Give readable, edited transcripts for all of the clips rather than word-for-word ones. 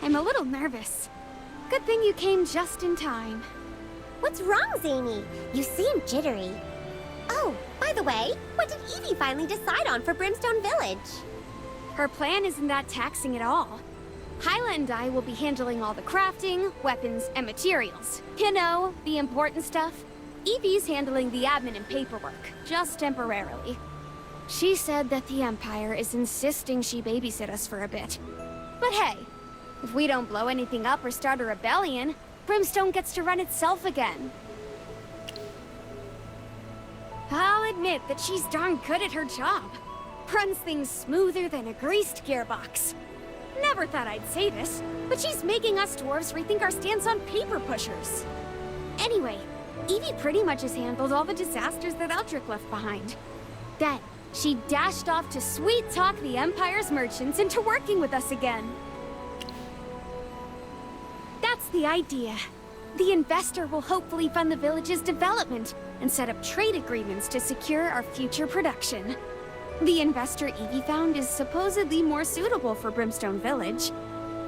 I'm a little nervous. Good thing you came just in time. What's wrong, Zany? You seem jittery. Oh, by the way, what did Evie finally decide on for Brimstone Village? Her plan isn't that taxing at all. Hyla and I will be handling all the crafting, weapons, and materials. You know, the important stuff. Evie's handling the admin and paperwork, just temporarily. She said that the Empire is insisting she babysit us for a bit. But hey, if we don't blow anything up or start a rebellion, Brimstone gets to run itself again. I'll admit that she's darn good at her job. Runs things smoother than a greased gearbox. Never thought I'd say this, but she's making us dwarves rethink our stance on paper pushers. Anyway, Evie pretty much has handled all the disasters that Eldrick left behind. Then, she dashed off to sweet-talk the Empire's merchants into working with us again. That's the idea. The investor will hopefully fund the village's development and set up trade agreements to secure our future production. The investor Evie found is supposedly more suitable for Brimstone Village.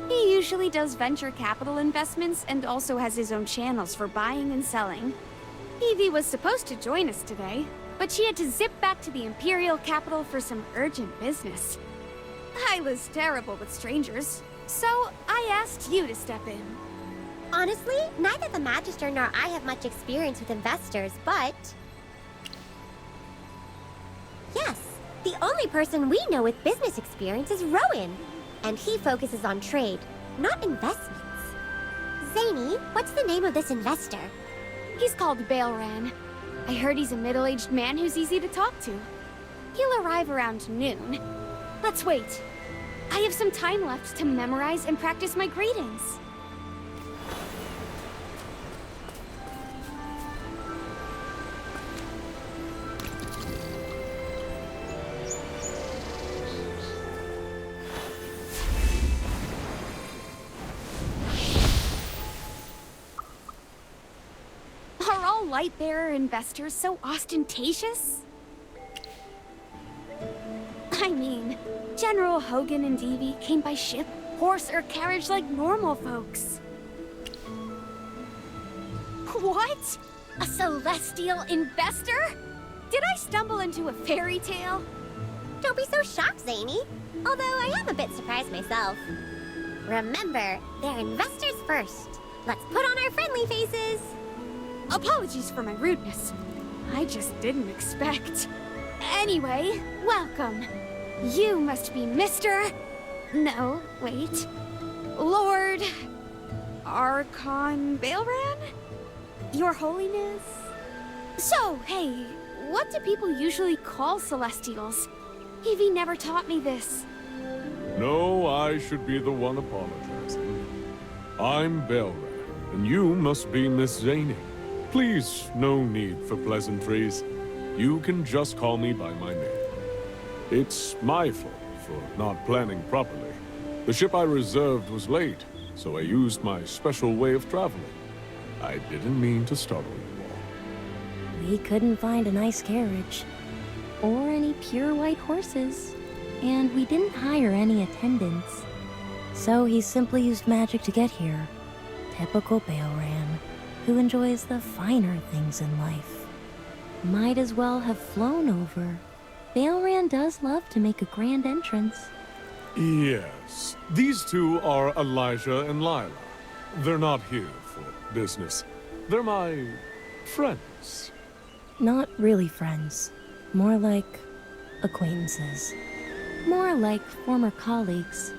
He usually does venture capital investments and also has his own channels for buying and selling. Evie was supposed to join us today, but she had to zip back to the Imperial capital for some urgent business. Hyla's terrible with strangers, so I asked you to step in. Honestly, neither the Magister nor I have much experience with investors, but... Yes, the only person we know with business experience is Rowan. And he focuses on trade, not investments. Zany, what's the name of this investor? He's called Bailran. I heard he's a middle-aged man who's easy to talk to. He'll arrive around noon. Let's wait. I have some time left to memorize and practice my greetings. Are all Lightbearer investors so ostentatious? I mean, General Hogan and Evie came by ship, horse, or carriage like normal folks. What? A celestial investor? Did I stumble into a fairy tale? Don't be so shocked, Zany. Although I am a bit surprised myself. Remember, they're investors first. Let's put on our friendly faces. Apologies for my rudeness. I just didn't expect. Anyway, welcome. You must be Mr. No, wait. Lord Archon Bailran? Your Holiness? So, hey, what do people usually call Celestials? Evie never taught me this. No, I should be the one apologizing. I'm Bailran, and you must be Miss Zany. Please, no need for pleasantries. You can just call me by my name. It's my fault for not planning properly. The ship I reserved was late, so I used my special way of traveling. I didn't mean to startle you all. We couldn't find a nice carriage, or any pure white horses, and we didn't hire any attendants. So he simply used magic to get here. Typical Bailran, who enjoys the finer things in life. Might as well have flown over. Bailran does love to make a grand entrance. Yes, these two are Elijah and Lila. They're not here for business. They're my friends. Not really friends. More like acquaintances. More like former colleagues.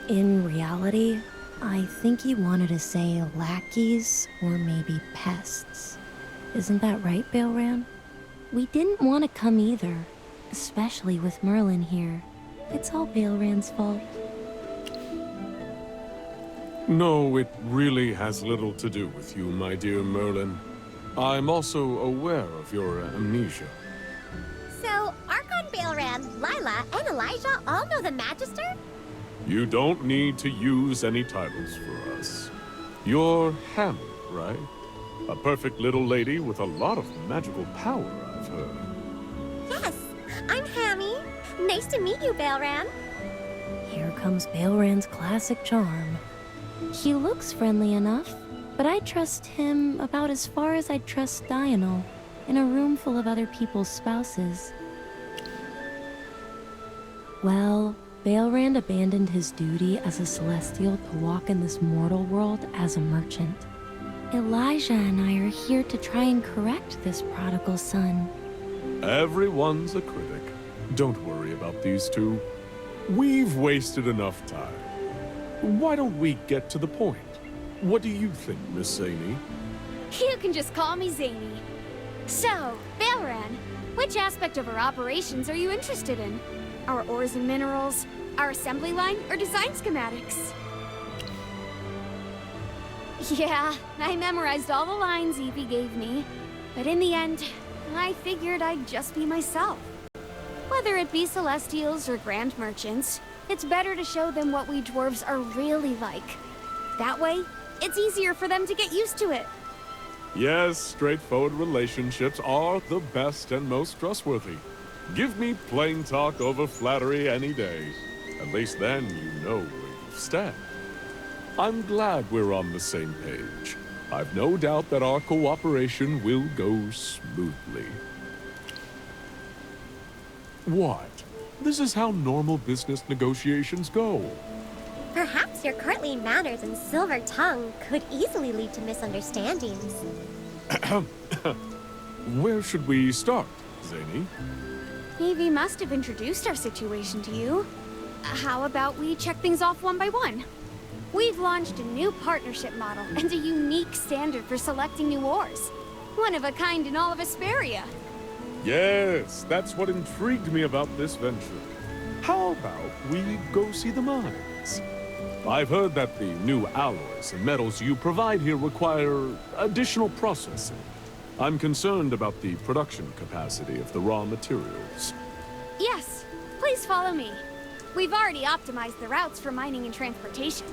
In reality, I think he wanted to say lackeys or maybe pests. Isn't that right, Bailran? We didn't want to come either, especially with Merlin here. It's all Bailran's fault. No, it really has little to do with you, my dear Merlin. I'm also aware of your amnesia. So, Archon Bailran, Lila, and Elijah all know the Magister? You don't need to use any titles for us. You're Hammy, right? A perfect little lady with a lot of magical power, I've heard. Yes, I'm Hammy. Nice to meet you, Bailran. Here comes Bailran's classic charm. He looks friendly enough, but I trust him about as far as I'd trust Diurnal in a room full of other people's spouses. Well, Baelrand abandoned his duty as a Celestial to walk in this mortal world as a merchant. Elijah and I are here to try and correct this prodigal son. Everyone's a critic. Don't worry about these two. We've wasted enough time. Why don't we get to the point? What do you think, Miss Zaney? You can just call me Zany. So, Baelrand, which aspect of our operations are you interested in? Our ores and minerals, our assembly line, or design schematics? Yeah, I memorized all the lines Evie gave me. But in the end, I figured I'd just be myself. Whether it be Celestials or Grand Merchants, it's better to show them what we dwarves are really like. That way, it's easier for them to get used to it. Yes, straightforward relationships are the best and most trustworthy. Give me plain talk over flattery any day. At least then you know where you stand. I'm glad we're on the same page. I've no doubt that our cooperation will go smoothly. What? This is how normal business negotiations go. Perhaps your courtly manners and silver tongue could easily lead to misunderstandings. Where should we start, Zaney? Evie must have introduced our situation to you. How about we check things off one by one? We've launched a new partnership model and a unique standard for selecting new ores. One of a kind in all of Asperia. Yes, that's what intrigued me about this venture. How about we go see the mines? I've heard that the new alloys and metals you provide here require additional processing. I'm concerned about the production capacity of the raw materials. Yes, please follow me. We've already optimized the routes for mining and transportation.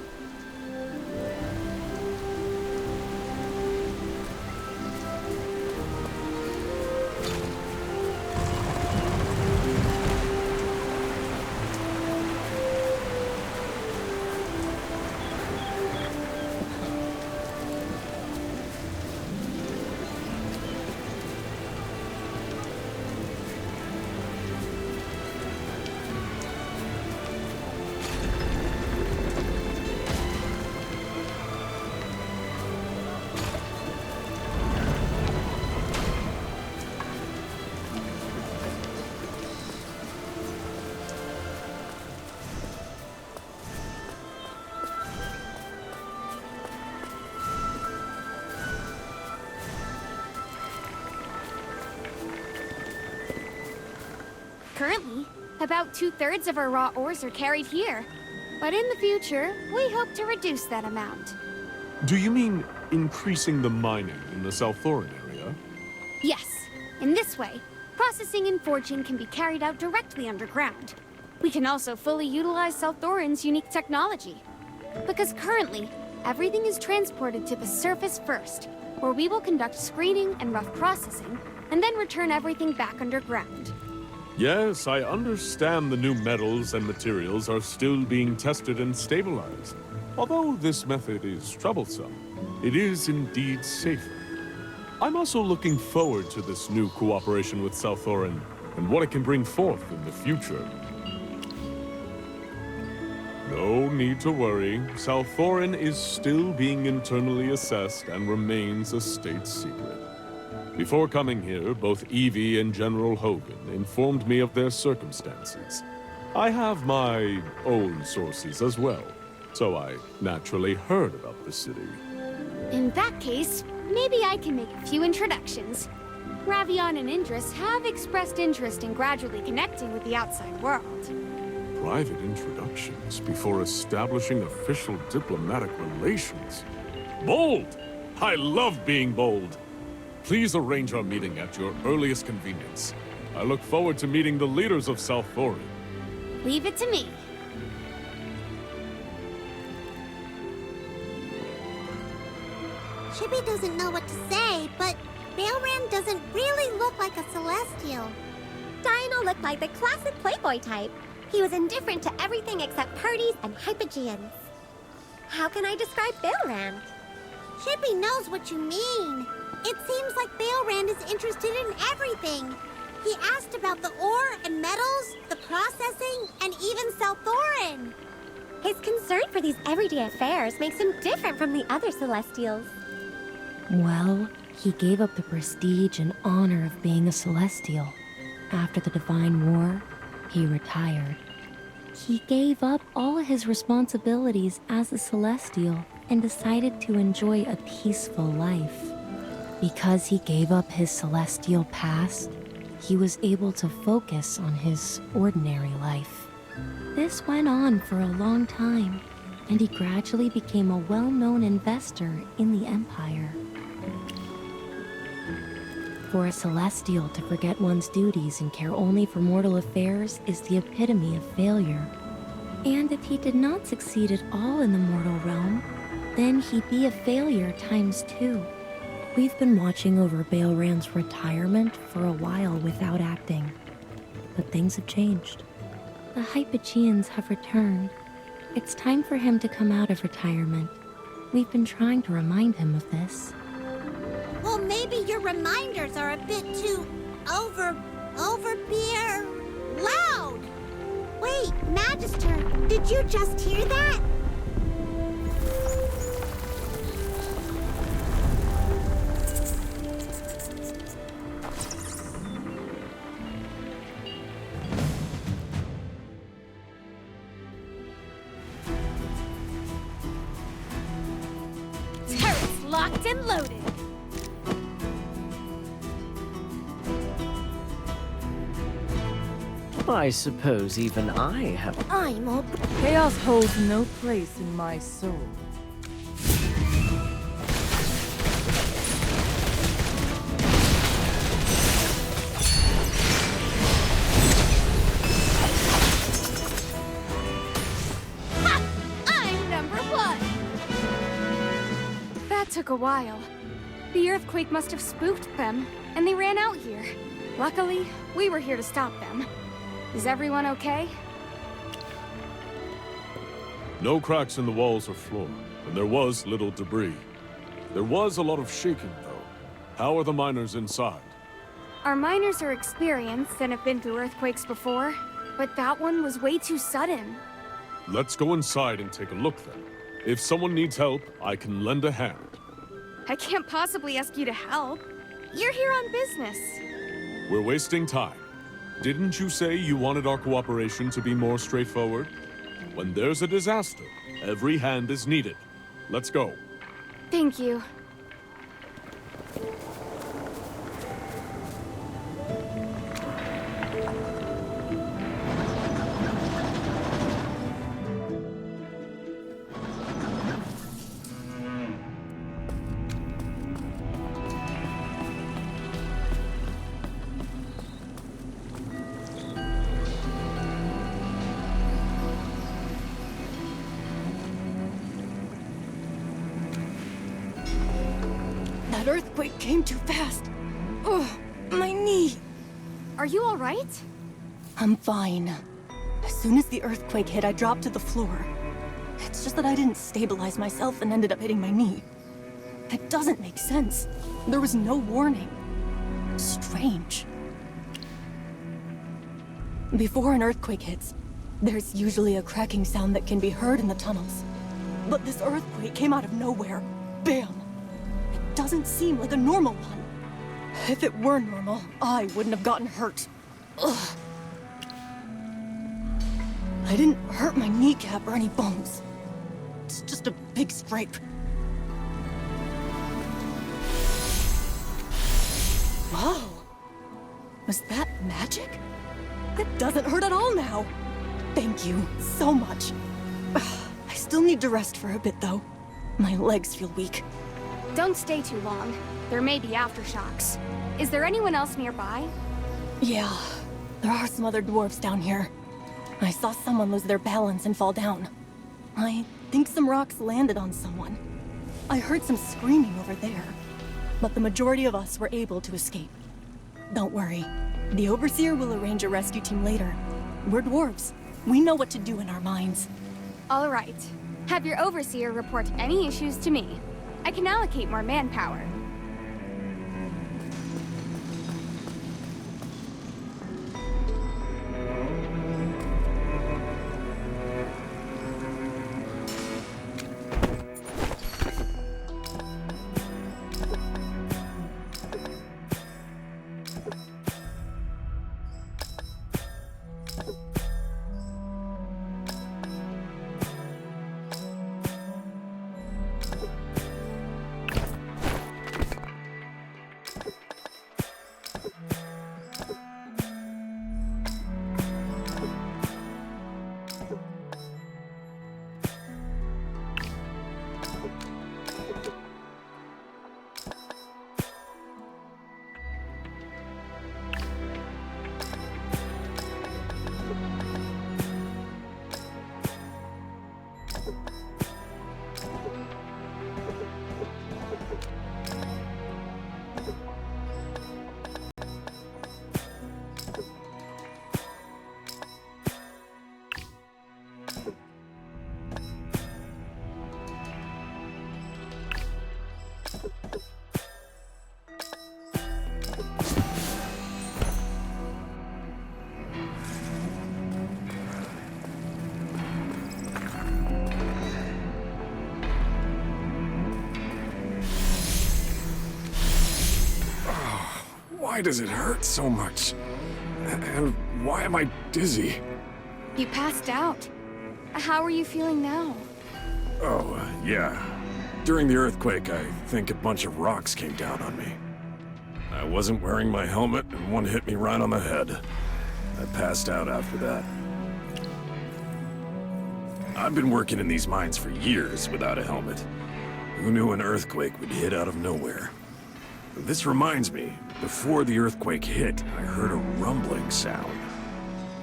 Currently, about 2/3 of our raw ores are carried here. But in the future, we hope to reduce that amount. Do you mean increasing the mining in the South Thorin area? Yes. In this way, processing and forging can be carried out directly underground. We can also fully utilize South Thorin's unique technology. Because currently, everything is transported to the surface first, where we will conduct screening and rough processing, and then return everything back underground. Yes, I understand the new metals and materials are still being tested and stabilized. Although this method is troublesome, it is indeed safer. I'm also looking forward to this new cooperation with South Thorin and what it can bring forth in the future. No need to worry. South Thorin is still being internally assessed and remains a state secret. Before coming here, both Evie and General Hogan informed me of their circumstances. I have my own sources as well, so I naturally heard about the city. In that case, maybe I can make a few introductions. Ravion and Indris have expressed interest in gradually connecting with the outside world. Private introductions before establishing official diplomatic relations. Bold! I love being bold. Please arrange our meeting at your earliest convenience. I look forward to meeting the leaders of South Thorin. Leave it to me. Chibi doesn't know what to say, but Baelrand doesn't really look like a Celestial. Dino looked like the classic playboy type. He was indifferent to everything except parties and hypogeans. How can I describe Bailrand? Chippy knows what you mean. It seems like Bailrand is interested in everything. He asked about the ore and metals, the processing, and even Selthorin. His concern for these everyday affairs makes him different from the other Celestials. Well, he gave up the prestige and honor of being a Celestial. After the Divine War, he retired. He gave up all his responsibilities as a Celestial and decided to enjoy a peaceful life. Because he gave up his Celestial past, he was able to focus on his ordinary life. This went on for a long time, and he gradually became a well-known investor in the Empire. For a Celestial to forget one's duties and care only for mortal affairs is the epitome of failure. And if he did not succeed at all in the mortal realm, then he'd be a failure times 2. We've been watching over Bailrand's retirement for a while without acting. But things have changed. The Hypogeans have returned. It's time for him to come out of retirement. We've been trying to remind him of this. Well, maybe your reminders are a bit too beer loud. Wait, Magister, did you just hear that? Turrets locked and loaded. I suppose even I have. I'm all... Chaos holds no place in my soul. Ha! I'm number 1! That took a while. The earthquake must have spooked them, and they ran out here. Luckily, we were here to stop them. Is everyone okay? No cracks in the walls or floor, and there was little debris. There was a lot of shaking, though. How are the miners inside? Our miners are experienced and have been through earthquakes before, but that one was way too sudden. Let's go inside and take a look then. If someone needs help, I can lend a hand. I can't possibly ask you to help. You're here on business. We're wasting time. Didn't you say you wanted our cooperation to be more straightforward? When there's a disaster, every hand is needed. Let's go. Thank you. That earthquake came too fast. Ugh, my knee. Are you all right? I'm fine. As soon as the earthquake hit, I dropped to the floor. It's just that I didn't stabilize myself and ended up hitting my knee. It doesn't make sense. There was no warning. Strange. Before an earthquake hits, there's usually a cracking sound that can be heard in the tunnels. But this earthquake came out of nowhere. Bam! It doesn't seem like a normal one. If it were normal, I wouldn't have gotten hurt. Ugh. I didn't hurt my kneecap or any bones. It's just a big scrape. Whoa! Was that magic? It doesn't hurt at all now. Thank you so much. I still need to rest for a bit, though. My legs feel weak. Don't stay too long. There may be aftershocks. Is there anyone else nearby? Yeah, there are some other dwarves down here. I saw someone lose their balance and fall down. I think some rocks landed on someone. I heard some screaming over there, but the majority of us were able to escape. Don't worry, the Overseer will arrange a rescue team later. We're dwarves. We know what to do in our minds. All right. Have your overseer report any issues to me. I can allocate more manpower. Why does it hurt so much? And why am I dizzy? You passed out. How are you feeling now? Oh, yeah. During the earthquake, I think a bunch of rocks came down on me. I wasn't wearing my helmet, and one hit me right on the head. I passed out after that. I've been working in these mines for years without a helmet. Who knew an earthquake would hit out of nowhere? This reminds me, before the earthquake hit, I heard a rumbling sound.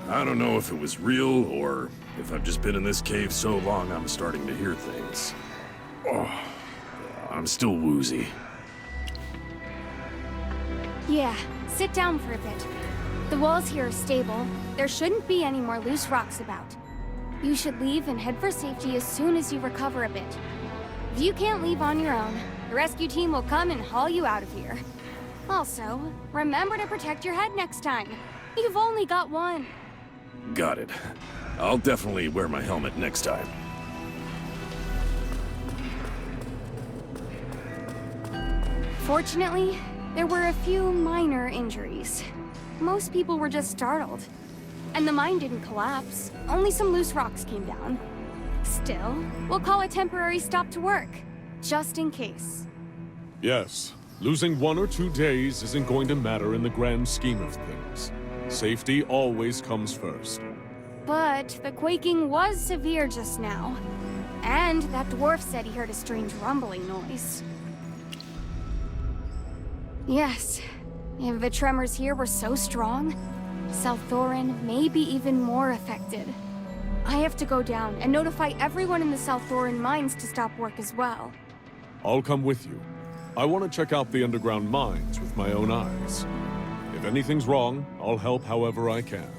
I don't know if it was real, or if I've just been in this cave so long I'm starting to hear things. Oh, I'm still woozy. Yeah, sit down for a bit. The walls here are stable. There shouldn't be any more loose rocks about. You should leave and head for safety as soon as you recover a bit. If you can't leave on your own, the rescue team will come and haul you out of here. Also, remember to protect your head next time. You've only got one. Got it. I'll definitely wear my helmet next time. Fortunately, there were a few minor injuries. Most people were just startled. And the mine didn't collapse. Only some loose rocks came down. Still, we'll call a temporary stop to work, just in case. Yes, losing 1 or 2 days isn't going to matter in the grand scheme of things. Safety always comes first. But the quaking was severe just now. And that dwarf said he heard a strange rumbling noise. Yes, if the tremors here were so strong, South Thorin may be even more affected. I have to go down and notify everyone in the South Thorin mines to stop work as well. I'll come with you. I want to check out the underground mines with my own eyes. If anything's wrong, I'll help however I can.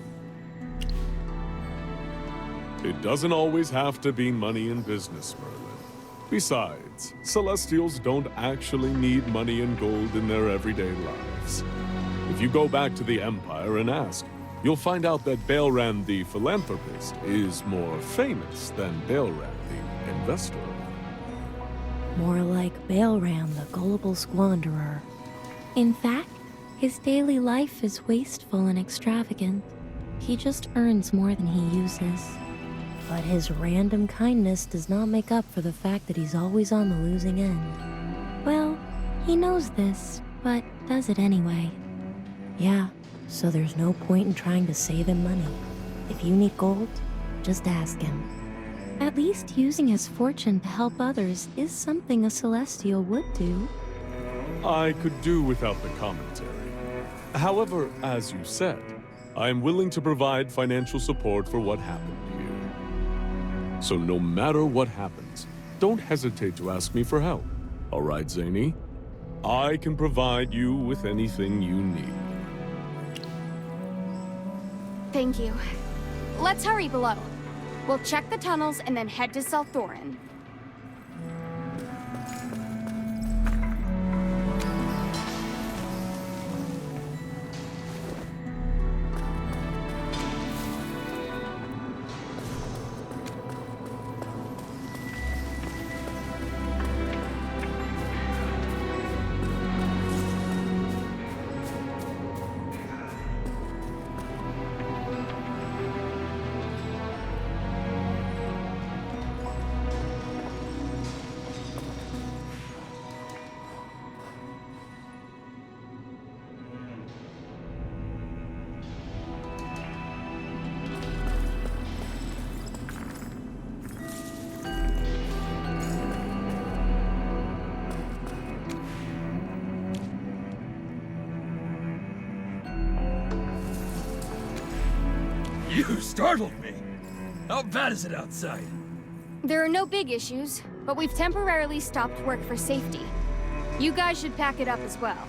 It doesn't always have to be money in business, Merlin. Besides, Celestials don't actually need money and gold in their everyday lives. If you go back to the Empire and ask, you'll find out that Baelran the Philanthropist is more famous than Baelran the Investor. More like Baelran the Gullible Squanderer. In fact, his daily life is wasteful and extravagant. He just earns more than he uses. But his random kindness does not make up for the fact that he's always on the losing end. Well, he knows this, but does it anyway. Yeah, so there's no point in trying to save him money. If you need gold, just ask him. At least using his fortune to help others is something a Celestial would do. I could do without the commentary. However, as you said, I am willing to provide financial support for what happened here. So no matter what happens, don't hesitate to ask me for help. All right, Zany? I can provide you with anything you need. Thank you. Let's hurry below. We'll check the tunnels and then head to Salthorin. You startled me. How bad is it outside? There are no big issues, but we've temporarily stopped work for safety. You guys should pack it up as well.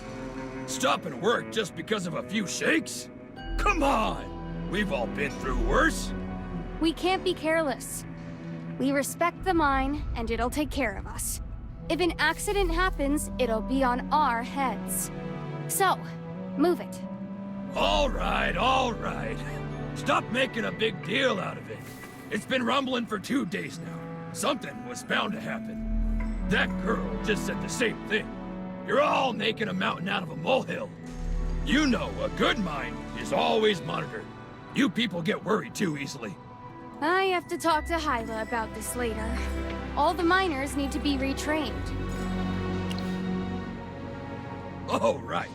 Stopping work just because of a few shakes? Come on! We've all been through worse. We can't be careless. We respect the mine, and it'll take care of us. If an accident happens, it'll be on our heads. So, move it. All right, all right. Stop making a big deal out of it. It's been rumbling for 2 days now. Something was bound to happen. That girl just said the same thing. You're all making a mountain out of a molehill. You know, a good mine is always monitored. You people get worried too easily. I have to talk to Hyla about this later. All the miners need to be retrained. Oh, right.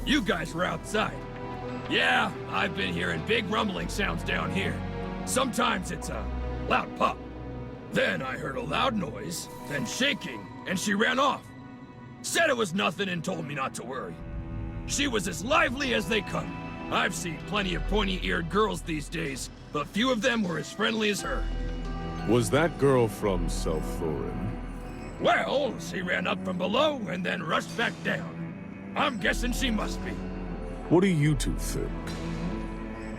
You guys were outside. Yeah, I've been hearing big rumbling sounds down here. Sometimes it's a loud pop. Then I heard a loud noise, then shaking, and she ran off. Said it was nothing and told me not to worry. She was as lively as they come. I've seen plenty of pointy-eared girls these days, but few of them were as friendly as her. Was that girl from Salthorin? Well, she ran up from below and then rushed back down. I'm guessing she must be. What do you two think?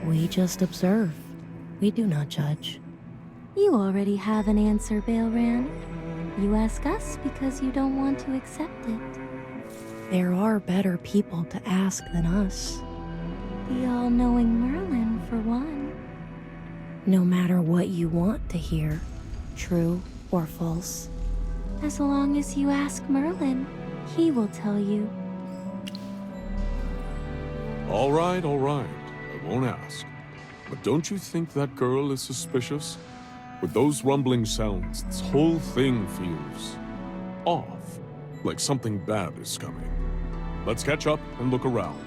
We just observe. We do not judge. You already have an answer, Baelran. You ask us because you don't want to accept it. There are better people to ask than us. The all-knowing Merlin, for one. No matter what you want to hear, true or false. As long as you ask Merlin, he will tell you. All right, I won't ask. But don't you think that girl is suspicious? With those rumbling sounds, this whole thing feels off, like something bad is coming. Let's catch up and look around.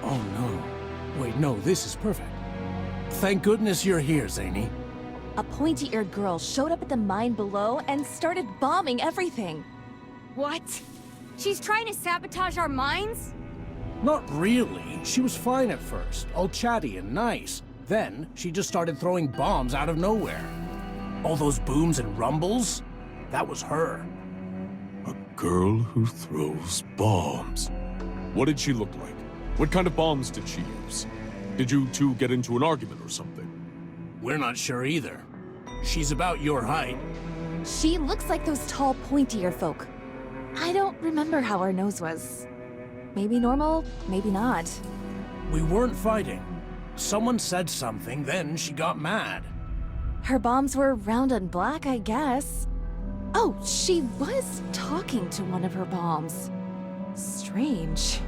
Oh no. Wait, no, this is perfect. Thank goodness you're here, Zany. A pointy-eared girl showed up at the mine below and started bombing everything. What? She's trying to sabotage our mines? Not really. She was fine at first, all chatty and nice. Then, she just started throwing bombs out of nowhere. All those booms and rumbles? That was her. A girl who throws bombs. What did she look like? What kind of bombs did she use? Did you two get into an argument or something? We're not sure either. She's about your height. She looks like those tall, pointy-eared folk. I don't remember how her nose was. Maybe normal, maybe not. We weren't fighting. Someone said something, then she got mad. Her bombs were round and black, I guess. Oh, she was talking to one of her bombs. Strange.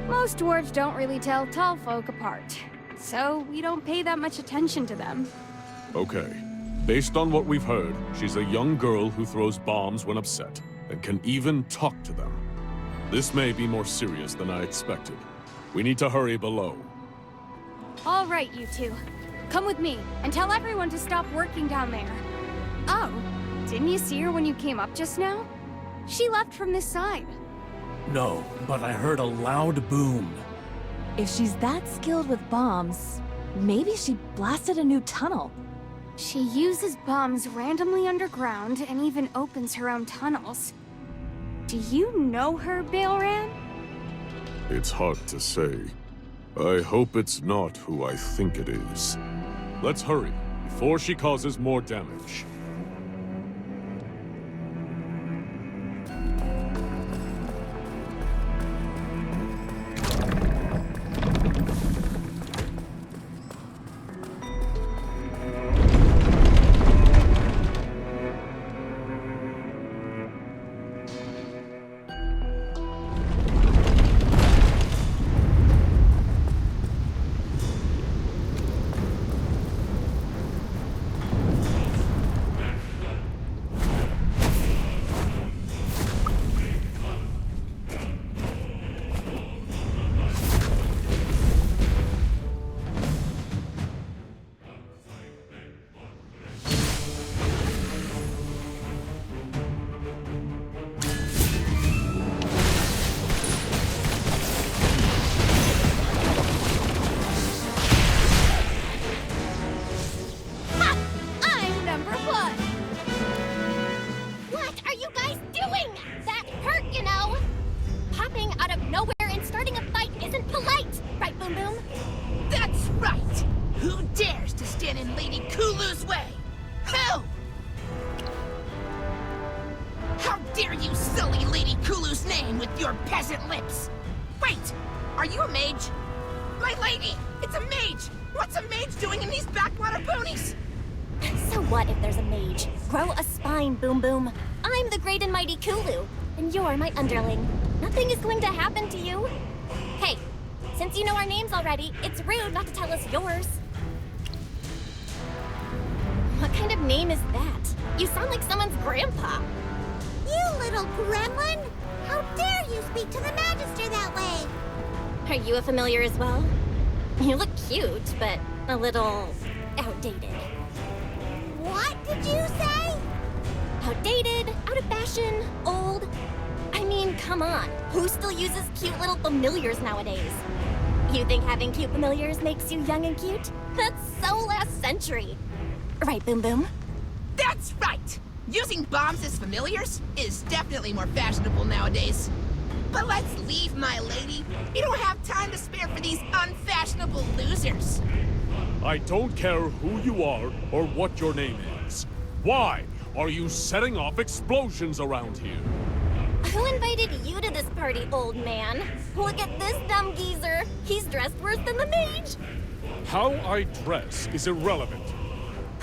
Most dwarves don't really tell tall folk apart, so we don't pay that much attention to them. Okay. Based on what we've heard, she's a young girl who throws bombs when upset, and can even talk to them. This may be more serious than I expected. We need to hurry below. All right, you two. Come with me, and tell everyone to stop working down there. Oh, didn't you see her when you came up just now? She left from this side. No, but I heard a loud boom. If she's that skilled with bombs, maybe she blasted a new tunnel. She uses bombs randomly underground and even opens her own tunnels. Do you know her, Bailran? It's hard to say. I hope it's not who I think it is. Let's hurry, before she causes more damage. Boom Boom. I'm the great and mighty Kulu, and you're my underling. Nothing is going to happen to you. Hey, since you know our names already, it's rude not to tell us yours. What kind of name is that? You sound like someone's grandpa. You little gremlin! How dare you speak to the Magister that way? Are you a familiar as well? You look cute, but a little outdated. What did you say? Outdated, out of fashion, old. I mean, come on. Who still uses cute little familiars nowadays? You think having cute familiars makes you young and cute? That's so last century. Right, Boom Boom? That's right! Using bombs as familiars is definitely more fashionable nowadays. But let's leave, my lady. We don't have time to spare for these unfashionable losers. I don't care who you are or what your name is. Why are you setting off explosions around here? Who invited you to this party, old man? Look at this dumb geezer. He's dressed worse than the mage. How I dress is irrelevant.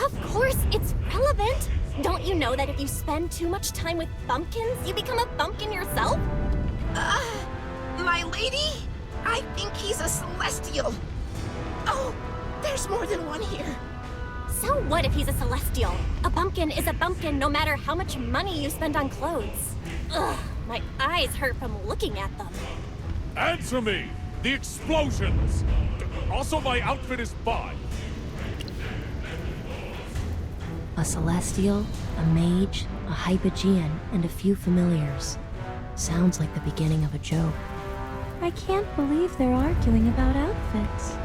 Of course it's relevant. Don't you know that if you spend too much time with bumpkins, you become a bumpkin yourself? My lady? I think he's a celestial. Oh, there's more than one here. So what if he's a celestial? A bumpkin is a bumpkin no matter how much money you spend on clothes. Ugh, my eyes hurt from looking at them. Answer me! The explosions! Also, my outfit is fine. A celestial, a mage, a hypogean, and a few familiars. Sounds like the beginning of a joke. I can't believe they're arguing about outfits.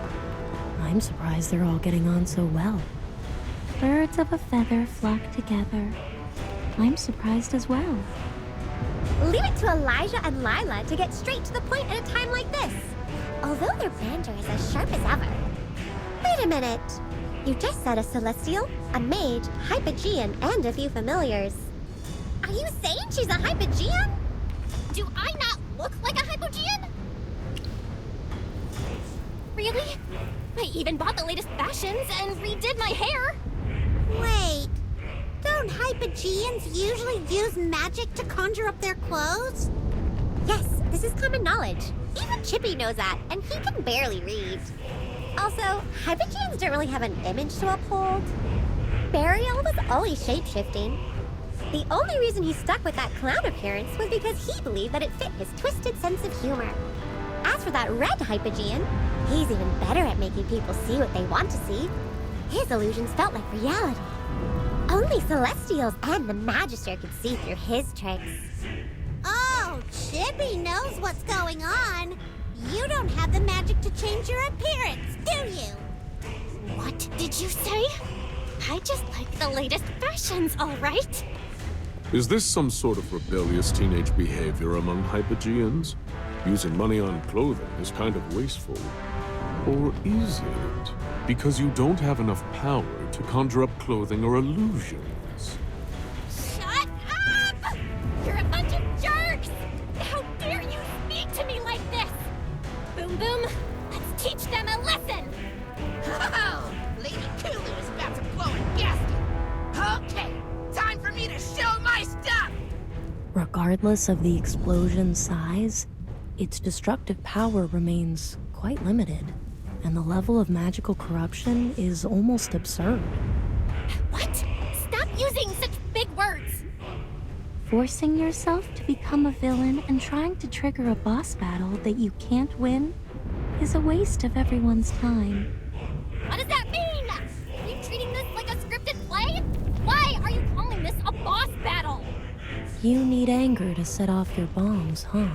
I'm surprised they're all getting on so well. Birds of a feather flock together. I'm surprised as well. Leave it to Elijah and Lila to get straight to the point at a time like this. Although their banter is as sharp as ever. Wait a minute. You just said a celestial, a mage, hypogean, and a few familiars. Are you saying she's a hypogean? Do I not look like a hypogean? Really? I even bought the latest fashions and redid my hair. Wait, don't hypogeans usually use magic to conjure up their clothes? Yes, this is common knowledge. Even Chippy knows that, and he can barely read. Also, hypogeans don't really have an image to uphold. Burial was always shape-shifting. The only reason he stuck with that clown appearance was because he believed that it fit his twisted sense of humor. As for that red hypogean, he's even better at making people see what they want to see. His illusions felt like reality. Only Celestials and the Magister could see through his tricks. Oh, Chippy knows what's going on. You don't have the magic to change your appearance, do you? What did you say? I just like the latest fashions, all right? Is this some sort of rebellious teenage behavior among Hypogeans? Using money on clothing is kind of wasteful. Or is it because you don't have enough power to conjure up clothing or illusions? Shut up! You're a bunch of jerks! How dare you speak to me like this? Boom Boom, let's teach them a lesson! Oh, Lady Kulu is about to blow a gasket. Okay, time for me to show my stuff! Regardless of the explosion's size, its destructive power remains quite limited, and the level of magical corruption is almost absurd. What? Stop using such big words! Forcing yourself to become a villain and trying to trigger a boss battle that you can't win is a waste of everyone's time. What does that mean? Are you treating this like a scripted play? Why are you calling this a boss battle? You need anger to set off your bombs, huh?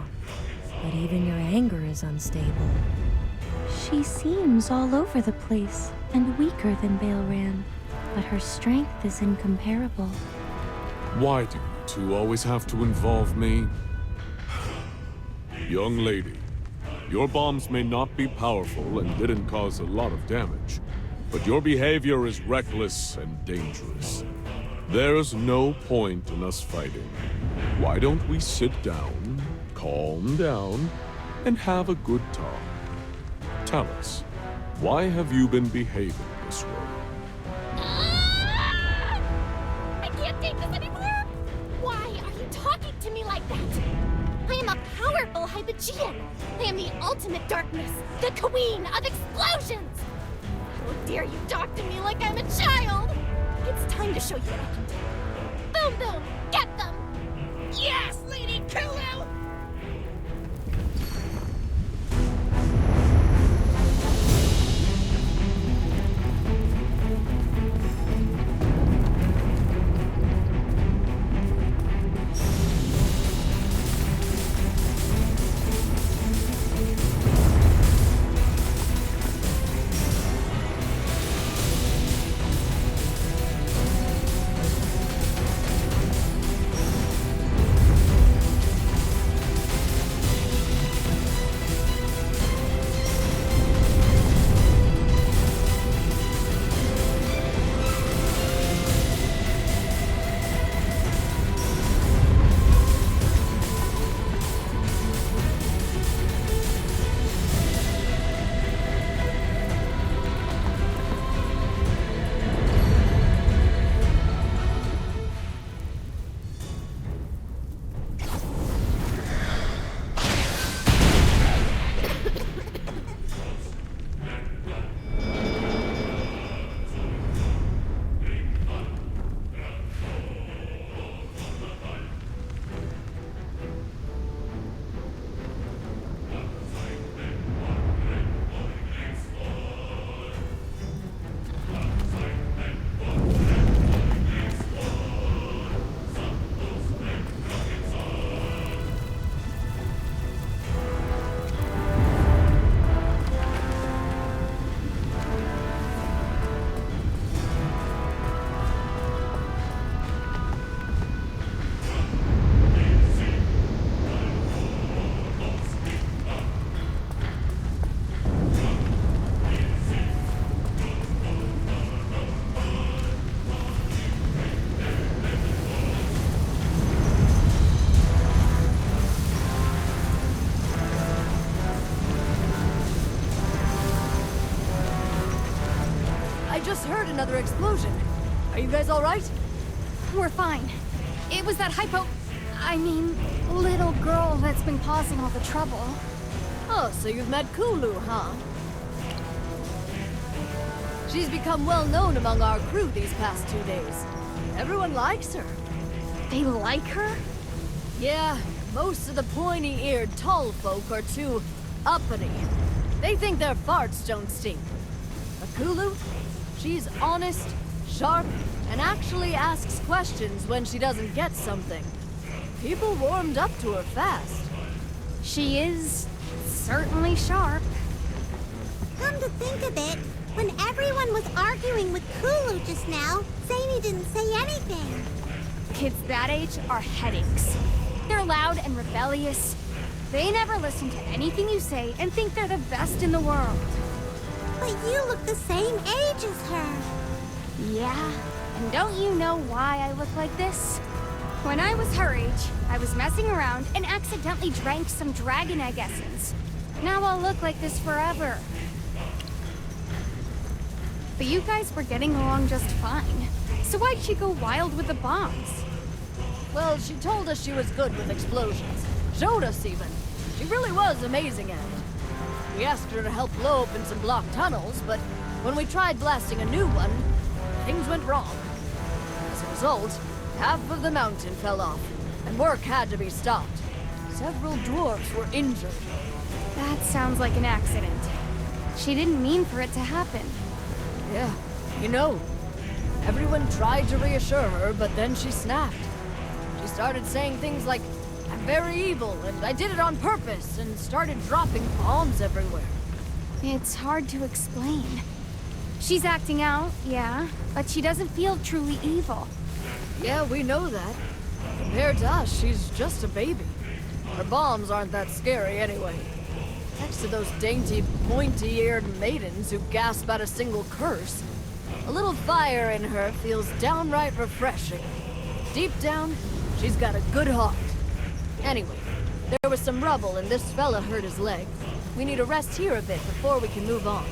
But even your anger is unstable. She seems all over the place and weaker than Baelran, but her strength is incomparable. Why do you two always have to involve me? Young lady, your bombs may not be powerful and didn't cause a lot of damage, but your behavior is reckless and dangerous. There's no point in us fighting. Why don't we sit down, calm down, and have a good talk? Tell us, why have you been behaving this way? I can't take this anymore! Why are you talking to me like that? I am a powerful Hypogean! I am the ultimate darkness, the queen of explosions! How dare you talk to me like I'm a child? It's time to show you what I can do. Boom Boom, get them! Yes, Lady Kulu! Just heard another explosion. Are you guys all right? We're fine. It was that little girl that's been causing all the trouble. Oh, so you've met Kulu, huh? She's become well known among our crew these past 2 days. Everyone likes her. They like her? Yeah, most of the pointy-eared tall folk are too uppity. They think their farts don't stink. But Kulu? She's honest, sharp, and actually asks questions when she doesn't get something. People warmed up to her fast. She is certainly sharp. Come to think of it, When everyone was arguing with Kulu just now, Zany didn't say anything. Kids that age are headaches. They're loud and rebellious. They never listen to anything you say and think they're the best in the world. But you look the same age as her. Yeah, and don't you know why I look like this? When I was her age, I was messing around and accidentally drank some dragon egg essence. Now I'll look like this forever. But you guys were getting along just fine. So why'd she go wild with the bombs? Well, she told us she was good with explosions. Showed us even. She really was amazing at it. We asked her to help blow open some blocked tunnels, but when we tried blasting a new one, things went wrong. As a result, half of the mountain fell off, and work had to be stopped. Several dwarves were injured. That sounds like an accident. She didn't mean for it to happen. Yeah, you know. Everyone tried to reassure her, but then she snapped. She started saying things like, "I'm very evil, and I did it on purpose," and started dropping bombs everywhere. It's hard to explain. She's acting out, yeah, but she doesn't feel truly evil. Yeah, we know that. Compared to us, she's just a baby. Her bombs aren't that scary anyway. Next to those dainty, pointy-eared maidens who gasp at a single curse, a little fire in her feels downright refreshing. Deep down, she's got a good heart. Anyway, there was some rubble and this fella hurt his leg. We need to rest here a bit before we can move on.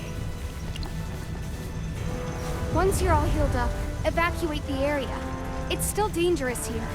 Once you're all healed up, evacuate the area. It's still dangerous here.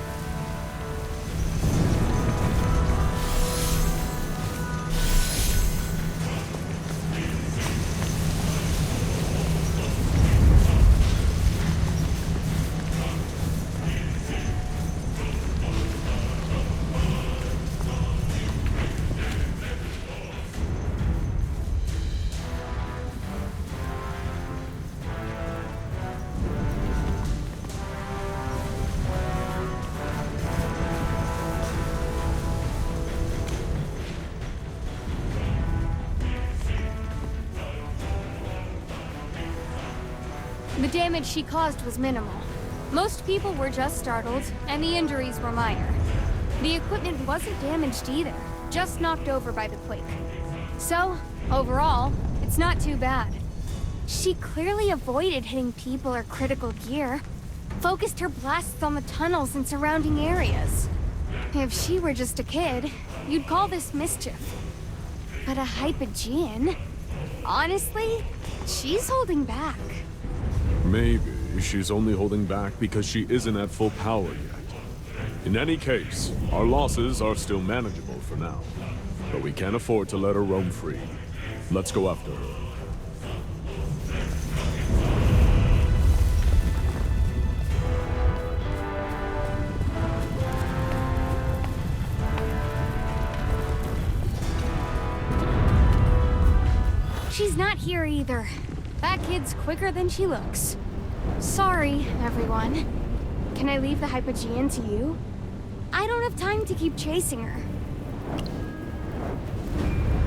The damage she caused was minimal. Most people were just startled, and the injuries were minor. The equipment wasn't damaged either, just knocked over by the quake. So, overall, it's not too bad. She clearly avoided hitting people or critical gear, focused her blasts on the tunnels and surrounding areas. If she were just a kid, you'd call this mischief. But a Hypogean? Honestly, she's holding back. Maybe she's only holding back because she isn't at full power yet. In any case, our losses are still manageable for now. But we can't afford to let her roam free. Let's go after her. She's not here either. That kid's quicker than she looks. Sorry, everyone. Can I leave the Hypogean to you? I don't have time to keep chasing her.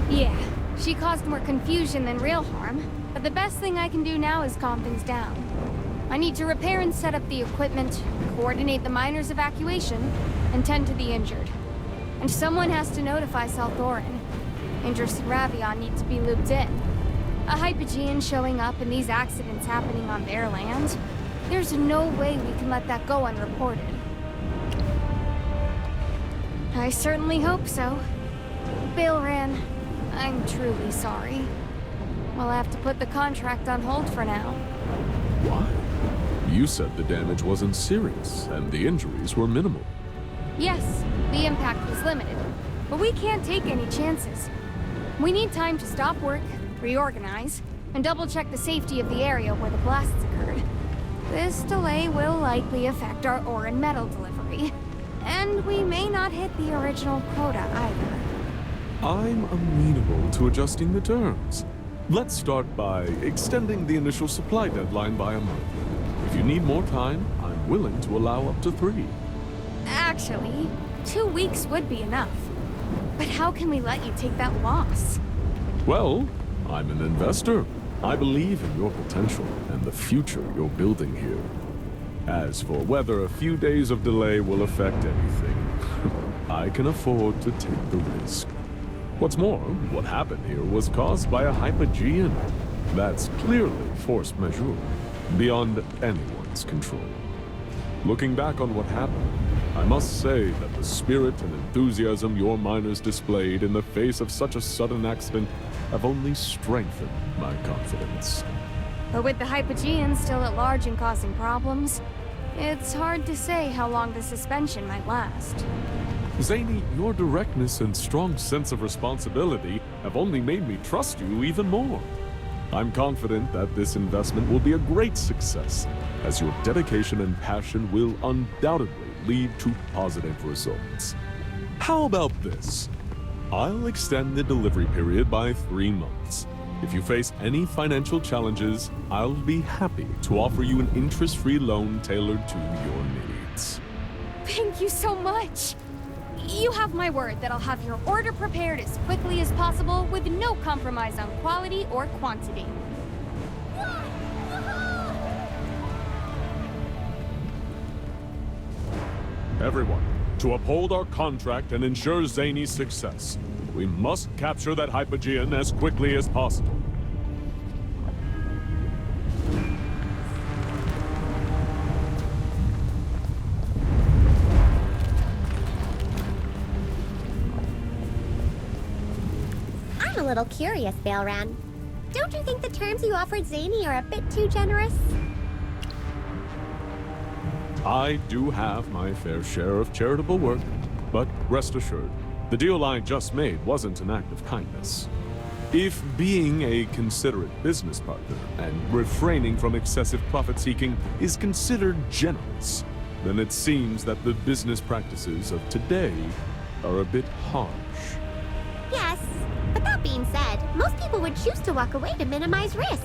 Yeah, she caused more confusion than real harm, but the best thing I can do now is calm things down. I need to repair and set up the equipment, coordinate the miners' evacuation, and tend to the injured. And someone has to notify Salthorin. Indris and Ravion need to be looped in. A Hypogean showing up and these accidents happening on their land? There's no way we can let that go unreported. I certainly hope so. Bailran, I'm truly sorry. We'll have to put the contract on hold for now. Why? You said the damage wasn't serious, and the injuries were minimal. Yes, the impact was limited, but we can't take any chances. We need time to stop work, reorganize, and double-check the safety of the area where the blasts occurred. This delay will likely affect our ore and metal delivery, and we may not hit the original quota either. I'm amenable to adjusting the terms. Let's start by extending the initial supply deadline by a month. If you need more time, I'm willing to allow up to 3. Actually, 2 weeks would be enough. But how can we let you take that loss? Well, I'm an investor. I believe in your potential and the future you're building here. As for whether a few days of delay will affect anything, I can afford to take the risk. What's more, what happened here was caused by a Hypogean. That's clearly force majeure, beyond anyone's control. Looking back on what happened, I must say that the spirit and enthusiasm your miners displayed in the face of such a sudden accident have only strengthened my confidence. But with the Hypogeans still at large and causing problems, it's hard to say how long the suspension might last. Zany, your directness and strong sense of responsibility have only made me trust you even more. I'm confident that this investment will be a great success, as your dedication and passion will undoubtedly lead to positive results. How about this? I'll extend the delivery period by 3 months. If you face any financial challenges, I'll be happy to offer you an interest-free loan tailored to your needs. Thank you so much! You have my word that I'll have your order prepared as quickly as possible with no compromise on quality or quantity. Everyone, to uphold our contract and ensure Zany's success, we must capture that Hypogean as quickly as possible. I'm a little curious, Bailran. Don't you think the terms you offered Zany are a bit too generous? I do have my fair share of charitable work, but rest assured, the deal I just made wasn't an act of kindness. If being a considerate business partner and refraining from excessive profit-seeking is considered generous, then it seems that the business practices of today are a bit harsh. Yes, but that being said, most people would choose to walk away to minimize risk.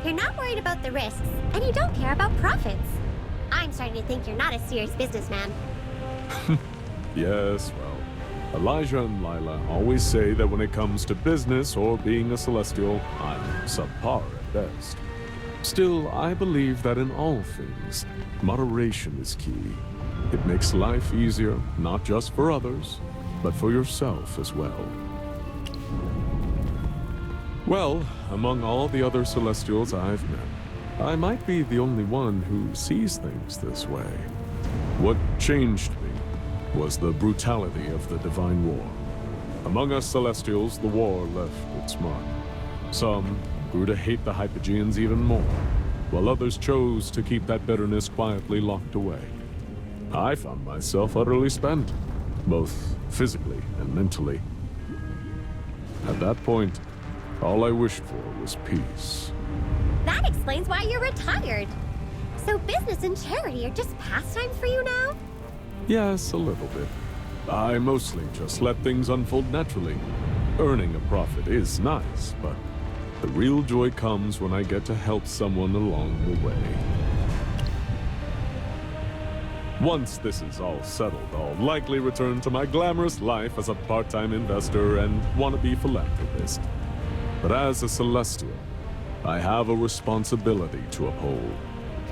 You're not worried about the risks, and you don't care about profits. I'm starting to think you're not a serious businessman. Yes, well, Elijah and Lila always say that when it comes to business or being a Celestial, I'm subpar at best. Still, I believe that in all things, moderation is key. It makes life easier, not just for others, but for yourself as well. Well, among all the other Celestials I've met, I might be the only one who sees things this way. What changed me was the brutality of the Divine War. Among us Celestials, the war left its mark. Some grew to hate the Hypogeans even more, while others chose to keep that bitterness quietly locked away. I found myself utterly spent, both physically and mentally. At that point, all I wished for was peace. That explains why you're retired. So business and charity are just pastimes for you now? Yes, a little bit. I mostly just let things unfold naturally. Earning a profit is nice, but the real joy comes when I get to help someone along the way. Once this is all settled, I'll likely return to my glamorous life as a part-time investor and wannabe philanthropist. But as a Celestial, I have a responsibility to uphold.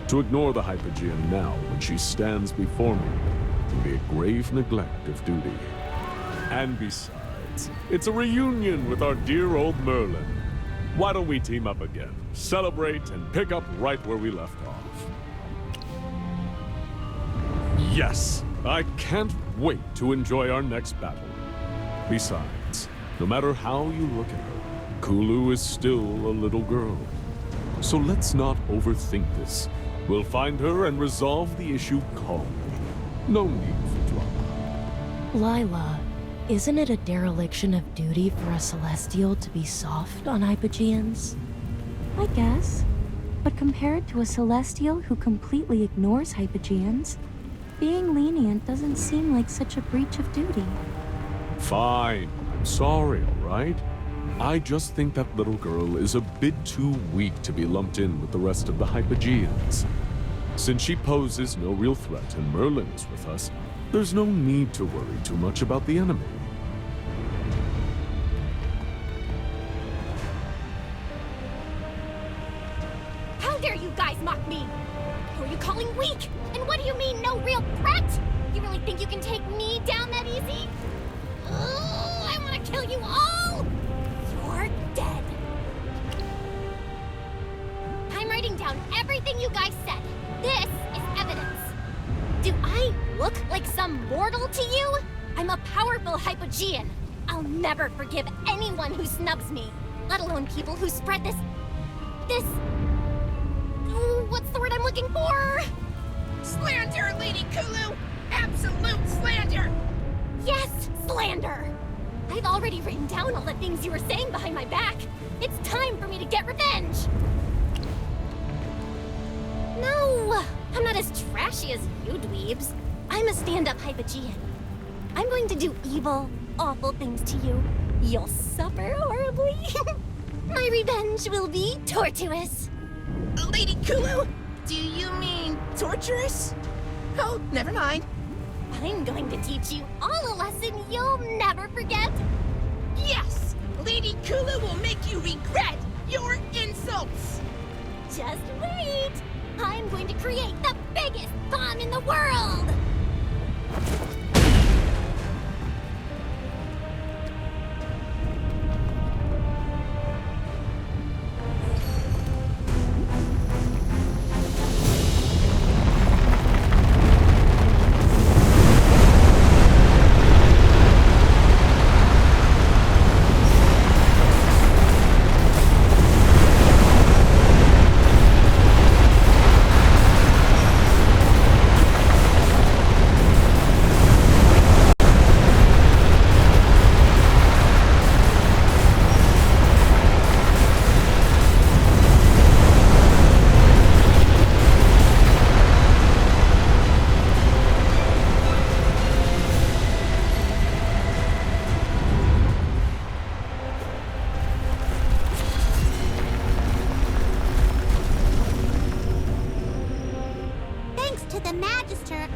To ignore the Hypogean now when she stands before me would be a grave neglect of duty. And besides, it's a reunion with our dear old Merlin. Why don't we team up again, celebrate, and pick up right where we left off? Yes, I can't wait to enjoy our next battle. Besides, no matter how you look at her, Kulu is still a little girl. So let's not overthink this. We'll find her and resolve the issue calmly. No need for drama. Lila, isn't it a dereliction of duty for a Celestial to be soft on Hypogeans? I guess. But compared to a Celestial who completely ignores Hypogeans, being lenient doesn't seem like such a breach of duty. Fine. I'm sorry, all right? I just think that little girl is a bit too weak to be lumped in with the rest of the Hypogeans. Since she poses no real threat and Merlin is with us, there's no need to worry too much about the enemy. mock me? Who are you calling weak? And what do you mean, no real threat? You really think you can take me down that easy? Oh, I want to kill you all! You're dead. I'm writing down everything you guys said. This is evidence. Do I look like some mortal to you? I'm a powerful Hypogean. I'll never forgive anyone who snubs me, let alone people who spread this... what's the word I'm looking for? Slander, Lady Kulu! Absolute slander! Yes, slander! I've already written down all the things you were saying behind my back. It's time for me to get revenge! No, I'm not as trashy as you dweebs. I'm a stand-up Hypogean. I'm going to do evil, awful things to you. You'll suffer horribly. My revenge will be tortuous. Lady Kulu, do you mean torturous? Oh, never mind. I'm going to teach you all a lesson you'll never forget. Yes! Lady Kulu will make you regret your insults! Just wait! I'm going to create the biggest bomb in the world!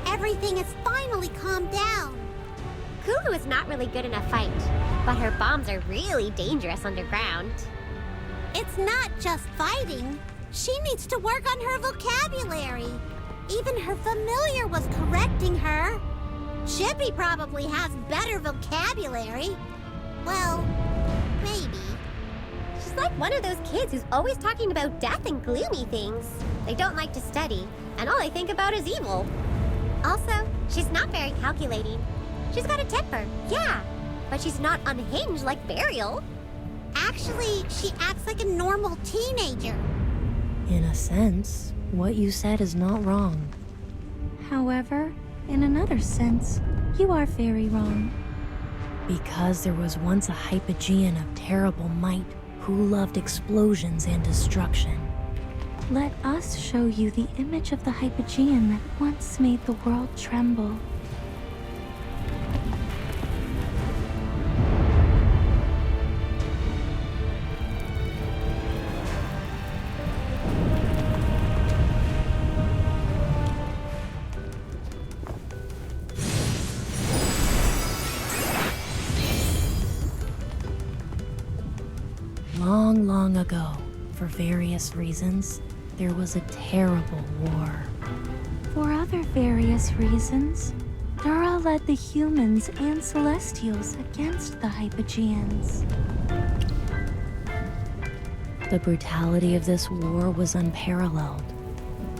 Everything has finally calmed down. Kulu is not really good in a fight, but her bombs are really dangerous underground. It's not just fighting. She needs to work on her vocabulary. Even her familiar was correcting her. Chippy probably has better vocabulary. Well, maybe. She's like one of those kids who's always talking about death and gloomy things. They don't like to study, and all they think about is evil. Also, she's not very calculating. She's got a temper, yeah, but she's not unhinged like Burial. Actually, she acts like a normal teenager. In a sense, what you said is not wrong. However, in another sense, you are very wrong. Because there was once a Hypogean of terrible might who loved explosions and destruction. Let us show you the image of the Hypogean that once made the world tremble. Long, long ago, for various reasons, there was a terrible war. For other various reasons, Dura led the humans and Celestials against the Hypogeans. The brutality of this war was unparalleled.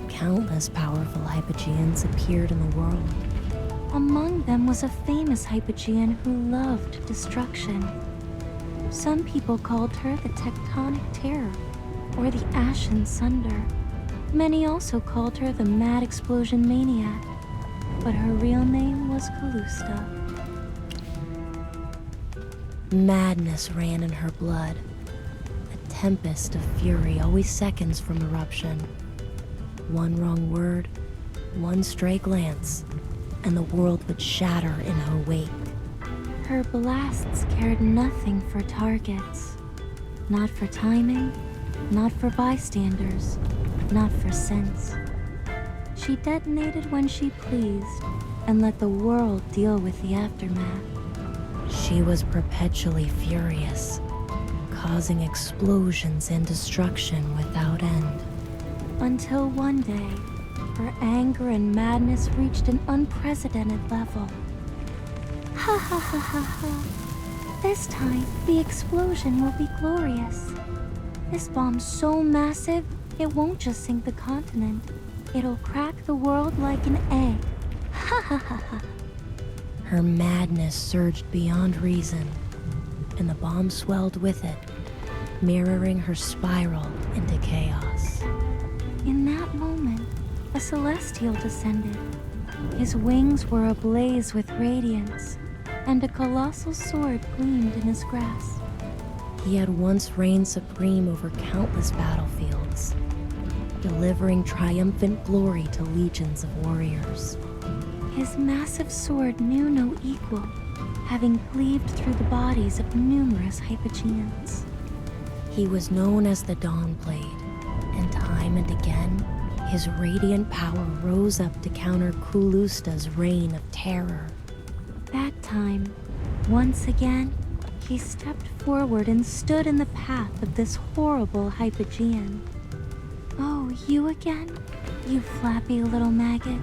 Countless powerful Hypogeans appeared in the world. Among them was a famous Hypogean who loved destruction. Some people called her the Tectonic Terror, or the Ashen Sunder. Many also called her the Mad Explosion Maniac, but her real name was Callusta. Madness ran in her blood. A tempest of fury always seconds from eruption. One wrong word, one stray glance, and the world would shatter in her wake. Her blasts cared nothing for targets. Not for timing, not for bystanders, not for sense. She detonated when she pleased, and let the world deal with the aftermath. She was perpetually furious, causing explosions and destruction without end. Until one day, her anger and madness reached an unprecedented level. Ha ha ha ha ha. This time, the explosion will be glorious. This bomb's so massive, it won't just sink the continent. It'll crack the world like an egg. Ha ha ha ha. Her madness surged beyond reason, and the bomb swelled with it, mirroring her spiral into chaos. In that moment, a celestial descended. His wings were ablaze with radiance, and a colossal sword gleamed in his grasp. He had once reigned supreme over countless battlefields, delivering triumphant glory to legions of warriors. His massive sword knew no equal, having cleaved through the bodies of numerous Hypogeans. He was known as the Dawnblade, and time and again, his radiant power rose up to counter Kulusta's reign of terror. That time, once again, he stepped forward and stood in the path of this horrible Hypogean. Oh, you again? You flappy little maggot.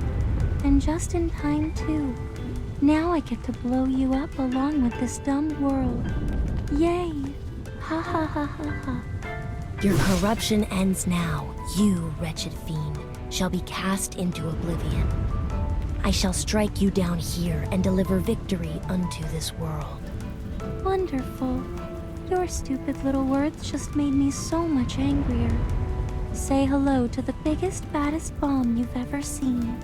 And just in time, too. Now I get to blow you up along with this dumb world. Yay! Ha ha ha ha ha. Your corruption ends now. You, wretched fiend, shall be cast into oblivion. I shall strike you down here and deliver victory unto this world. Wonderful. Your stupid little words just made me so much angrier. Say hello to the biggest, baddest bomb you've ever seen.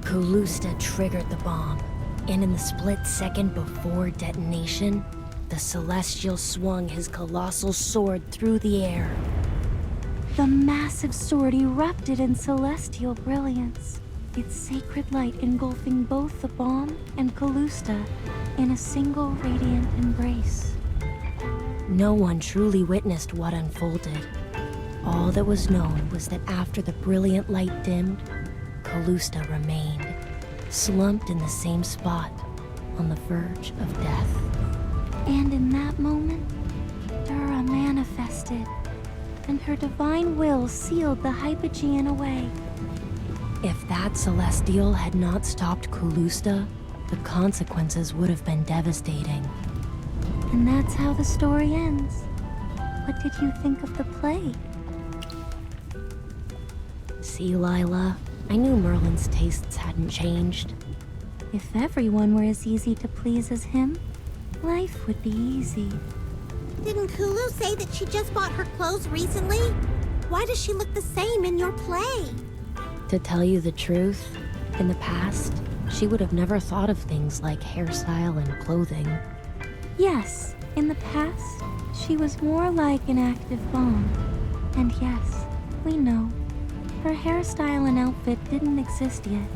Kulusta triggered the bomb, and in the split second before detonation, the Celestial swung his colossal sword through the air. The massive sword erupted in celestial brilliance, its sacred light engulfing both the bomb and Kulusta in a single radiant embrace. No one truly witnessed what unfolded. All that was known was that after the brilliant light dimmed, Kulusta remained, slumped in the same spot, on the verge of death. And in that moment, Dura manifested, and her divine will sealed the Hypogean away. If that Celestial had not stopped Kulusta, the consequences would have been devastating. And that's how the story ends. What did you think of the play? See, Lila, I knew Merlin's tastes hadn't changed. If everyone were as easy to please as him, life would be easy. Didn't Kulu say that she just bought her clothes recently? Why does she look the same in your play? To tell you the truth, in the past, she would have never thought of things like hairstyle and clothing. Yes, in the past, she was more like an active bomb. And yes, we know. Her hairstyle and outfit didn't exist yet,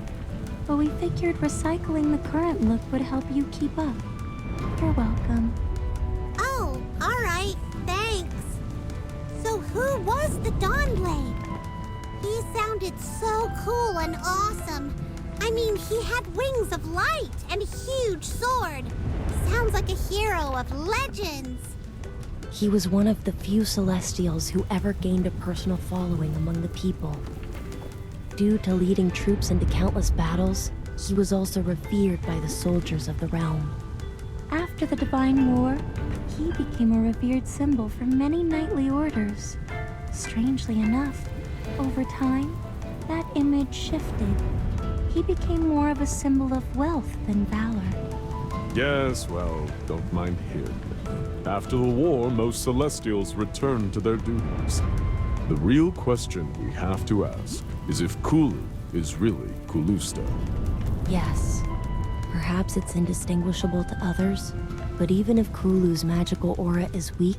but we figured recycling the current look would help you keep up. You're welcome. Oh, alright, thanks. So who was the Dawnblade? He sounded so cool and awesome. I mean, he had wings of light and a huge sword. Sounds like a hero of legends. He was one of the few Celestials who ever gained a personal following among the people. Due to leading troops into countless battles, he was also revered by the soldiers of the realm. After the Divine War, he became a revered symbol for many knightly orders. Strangely enough, over time, that image shifted. He became more of a symbol of wealth than valor. Yes, well, don't mind him. After the war, most Celestials returned to their duties. The real question we have to ask is if Kulu is really Kulusta. Yes. Perhaps it's indistinguishable to others, but even if Kulu's magical aura is weak,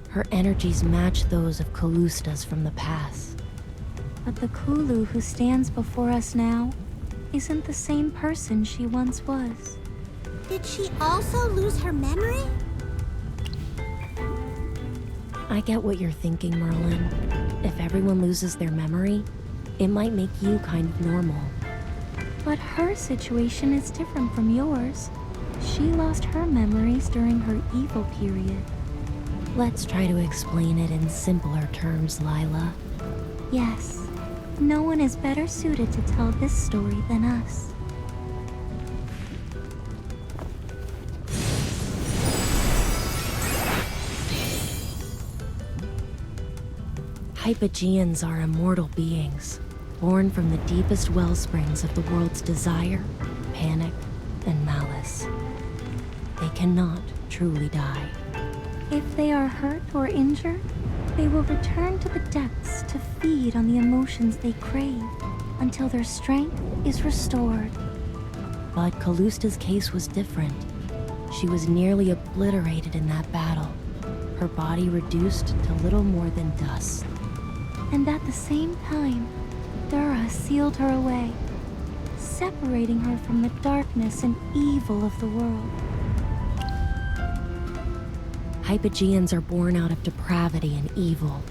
her energies match those of Kulusta's from the past. But the Kulu who stands before us now isn't the same person she once was. Did she also lose her memory? I get what you're thinking, Merlin. If everyone loses their memory, it might make you kind of normal. But her situation is different from yours. She lost her memories during her evil period. Let's try to explain it in simpler terms, Lila. Yes, no one is better suited to tell this story than us. Hypogeans are immortal beings, born from the deepest wellsprings of the world's desire, panic, and malice. They cannot truly die. If they are hurt or injured, they will return to the depths to feed on the emotions they crave until their strength is restored. But Callusta's case was different. She was nearly obliterated in that battle, her body reduced to little more than dust. And at the same time, Thura sealed her away, separating her from the darkness and evil of the world. Hypogeans are born out of depravity and evil,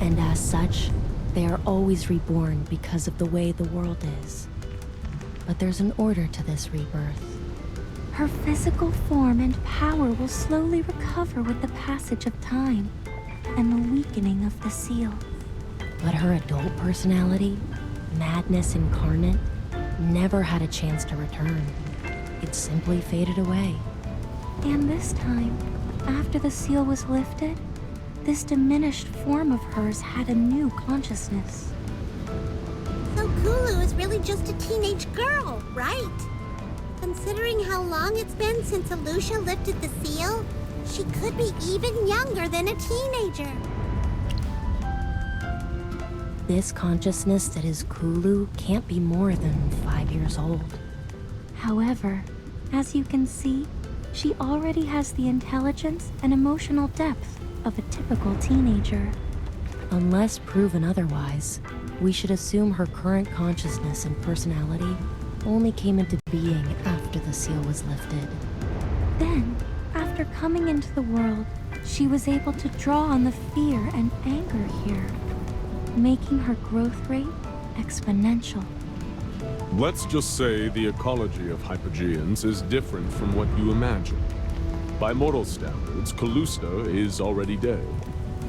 and as such, they are always reborn because of the way the world is. But there's an order to this rebirth. Her physical form and power will slowly recover with the passage of time and the weakening of the seal. But her adult personality, madness incarnate, never had a chance to return. It simply faded away. And this time, after the seal was lifted, this diminished form of hers had a new consciousness. So Kulu is really just a teenage girl, right? Considering how long it's been since Alusha lifted the seal, she could be even younger than a teenager. This consciousness that is Kulu can't be more than 5 years old. However, as you can see, she already has the intelligence and emotional depth of a typical teenager. Unless proven otherwise, we should assume her current consciousness and personality only came into being after the seal was lifted. Then, after coming into the world, she was able to draw on the fear and anger here, making her growth rate exponential. Let's just say the ecology of Hypogeans is different from what you imagine. By mortal standards, Callusta is already dead.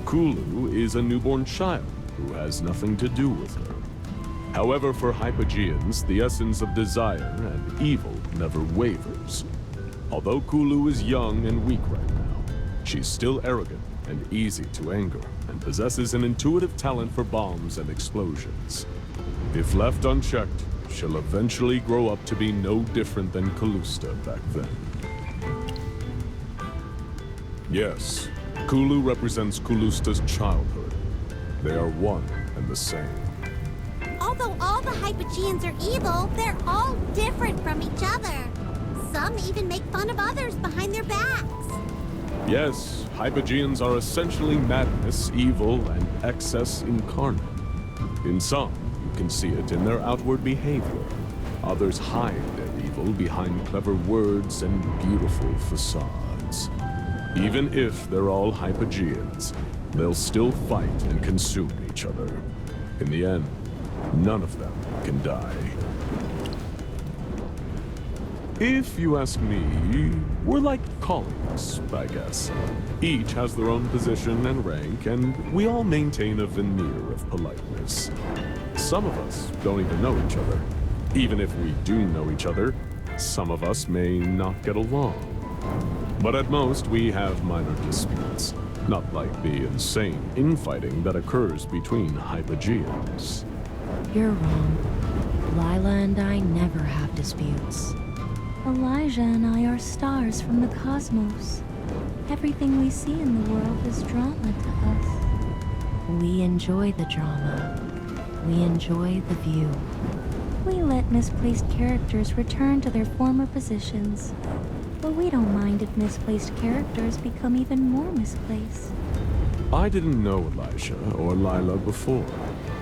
Kulu is a newborn child who has nothing to do with her. However, for Hypogeans, the essence of desire and evil never wavers. Although Kulu is young and weak right now, she's still arrogant and easy to anger, and possesses an intuitive talent for bombs and explosions. If left unchecked, she'll eventually grow up to be no different than Callusta back then. Yes, Kulu represents Callusta's childhood. They are one and the same. Although all the Hypogeans are evil, they're all different from each other. Some even make fun of others behind their backs. Yes, Hypogeans are essentially madness, evil, and excess incarnate. In some, you can see it in their outward behavior. Others hide their evil behind clever words and beautiful facades. Even if they're all Hypogeans, they'll still fight and consume each other. In the end, none of them can die. If you ask me, we're like colleagues, I guess. Each has their own position and rank, and we all maintain a veneer of politeness. Some of us don't even know each other. Even if we do know each other, some of us may not get along. But at most, we have minor disputes, not like the insane infighting that occurs between Hypogeans. You're wrong. Lila and I never have disputes. Elijah and I are stars from the cosmos. Everything we see in the world is drama to us. We enjoy the drama. We enjoy the view. We let misplaced characters return to their former positions. But we don't mind if misplaced characters become even more misplaced. I didn't know Elijah or Lila before,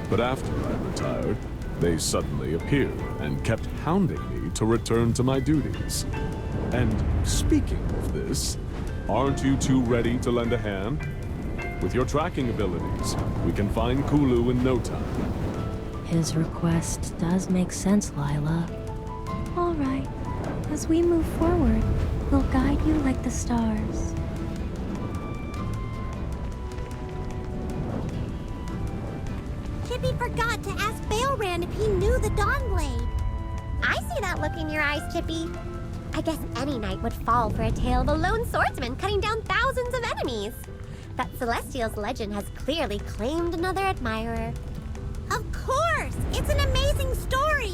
but after I retired, they suddenly appeared and kept hounding me to return to my duties. And speaking of this, aren't you two ready to lend a hand? With your tracking abilities, we can find Kulu in no time. His request does make sense, Lila. All right. As we move forward, we'll guide you like the stars. Chippy Bale ran if he knew the Dawnblade. I see that look in your eyes, Chippy. I guess any knight would fall for a tale of a lone swordsman cutting down thousands of enemies. That Celestial's legend has clearly claimed another admirer. Of course! It's an amazing story!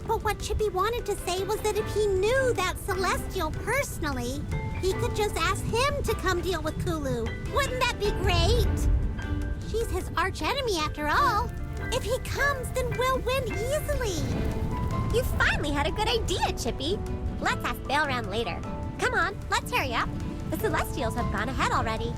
But what Chippy wanted to say was that if he knew that Celestial personally, he could just ask him to come deal with Kulu. Wouldn't that be great? She's his archenemy after all. If he comes, then we'll win easily. You finally had a good idea, Chippy. Let's ask Baleran later. Come on, let's hurry up. The Celestials have gone ahead already.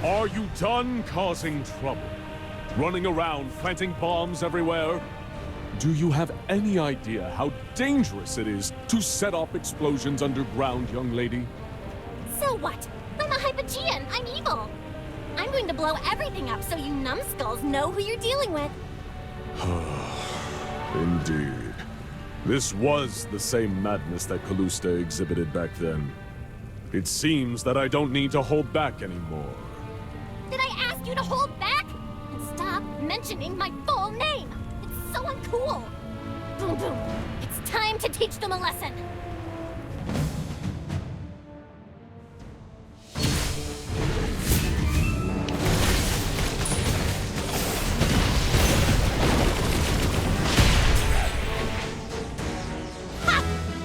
Are you done causing trouble? Running around planting bombs everywhere? Do you have any idea how dangerous it is to set off explosions underground, young lady? So what? I'm a Hypogean. I'm evil. I'm going to blow everything up so you numbskulls know who you're dealing with. Indeed. This was the same madness that Callista exhibited back then. It seems that I don't need to hold back anymore. Did I ask you to hold back? And stop mentioning my full name. It's so uncool. Boom boom. It's time to teach them a lesson.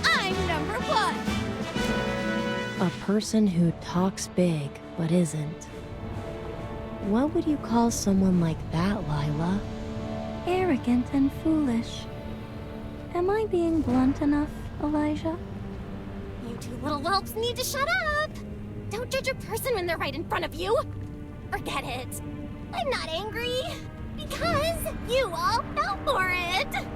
I'm number one! A person who talks big, but isn't. What would you call someone like that, Lila? Arrogant and foolish. Am I being blunt enough, Elijah? You two little whelps need to shut up. Don't judge a person when they're right in front of you. Forget it. I'm not angry. Because you all fell for it.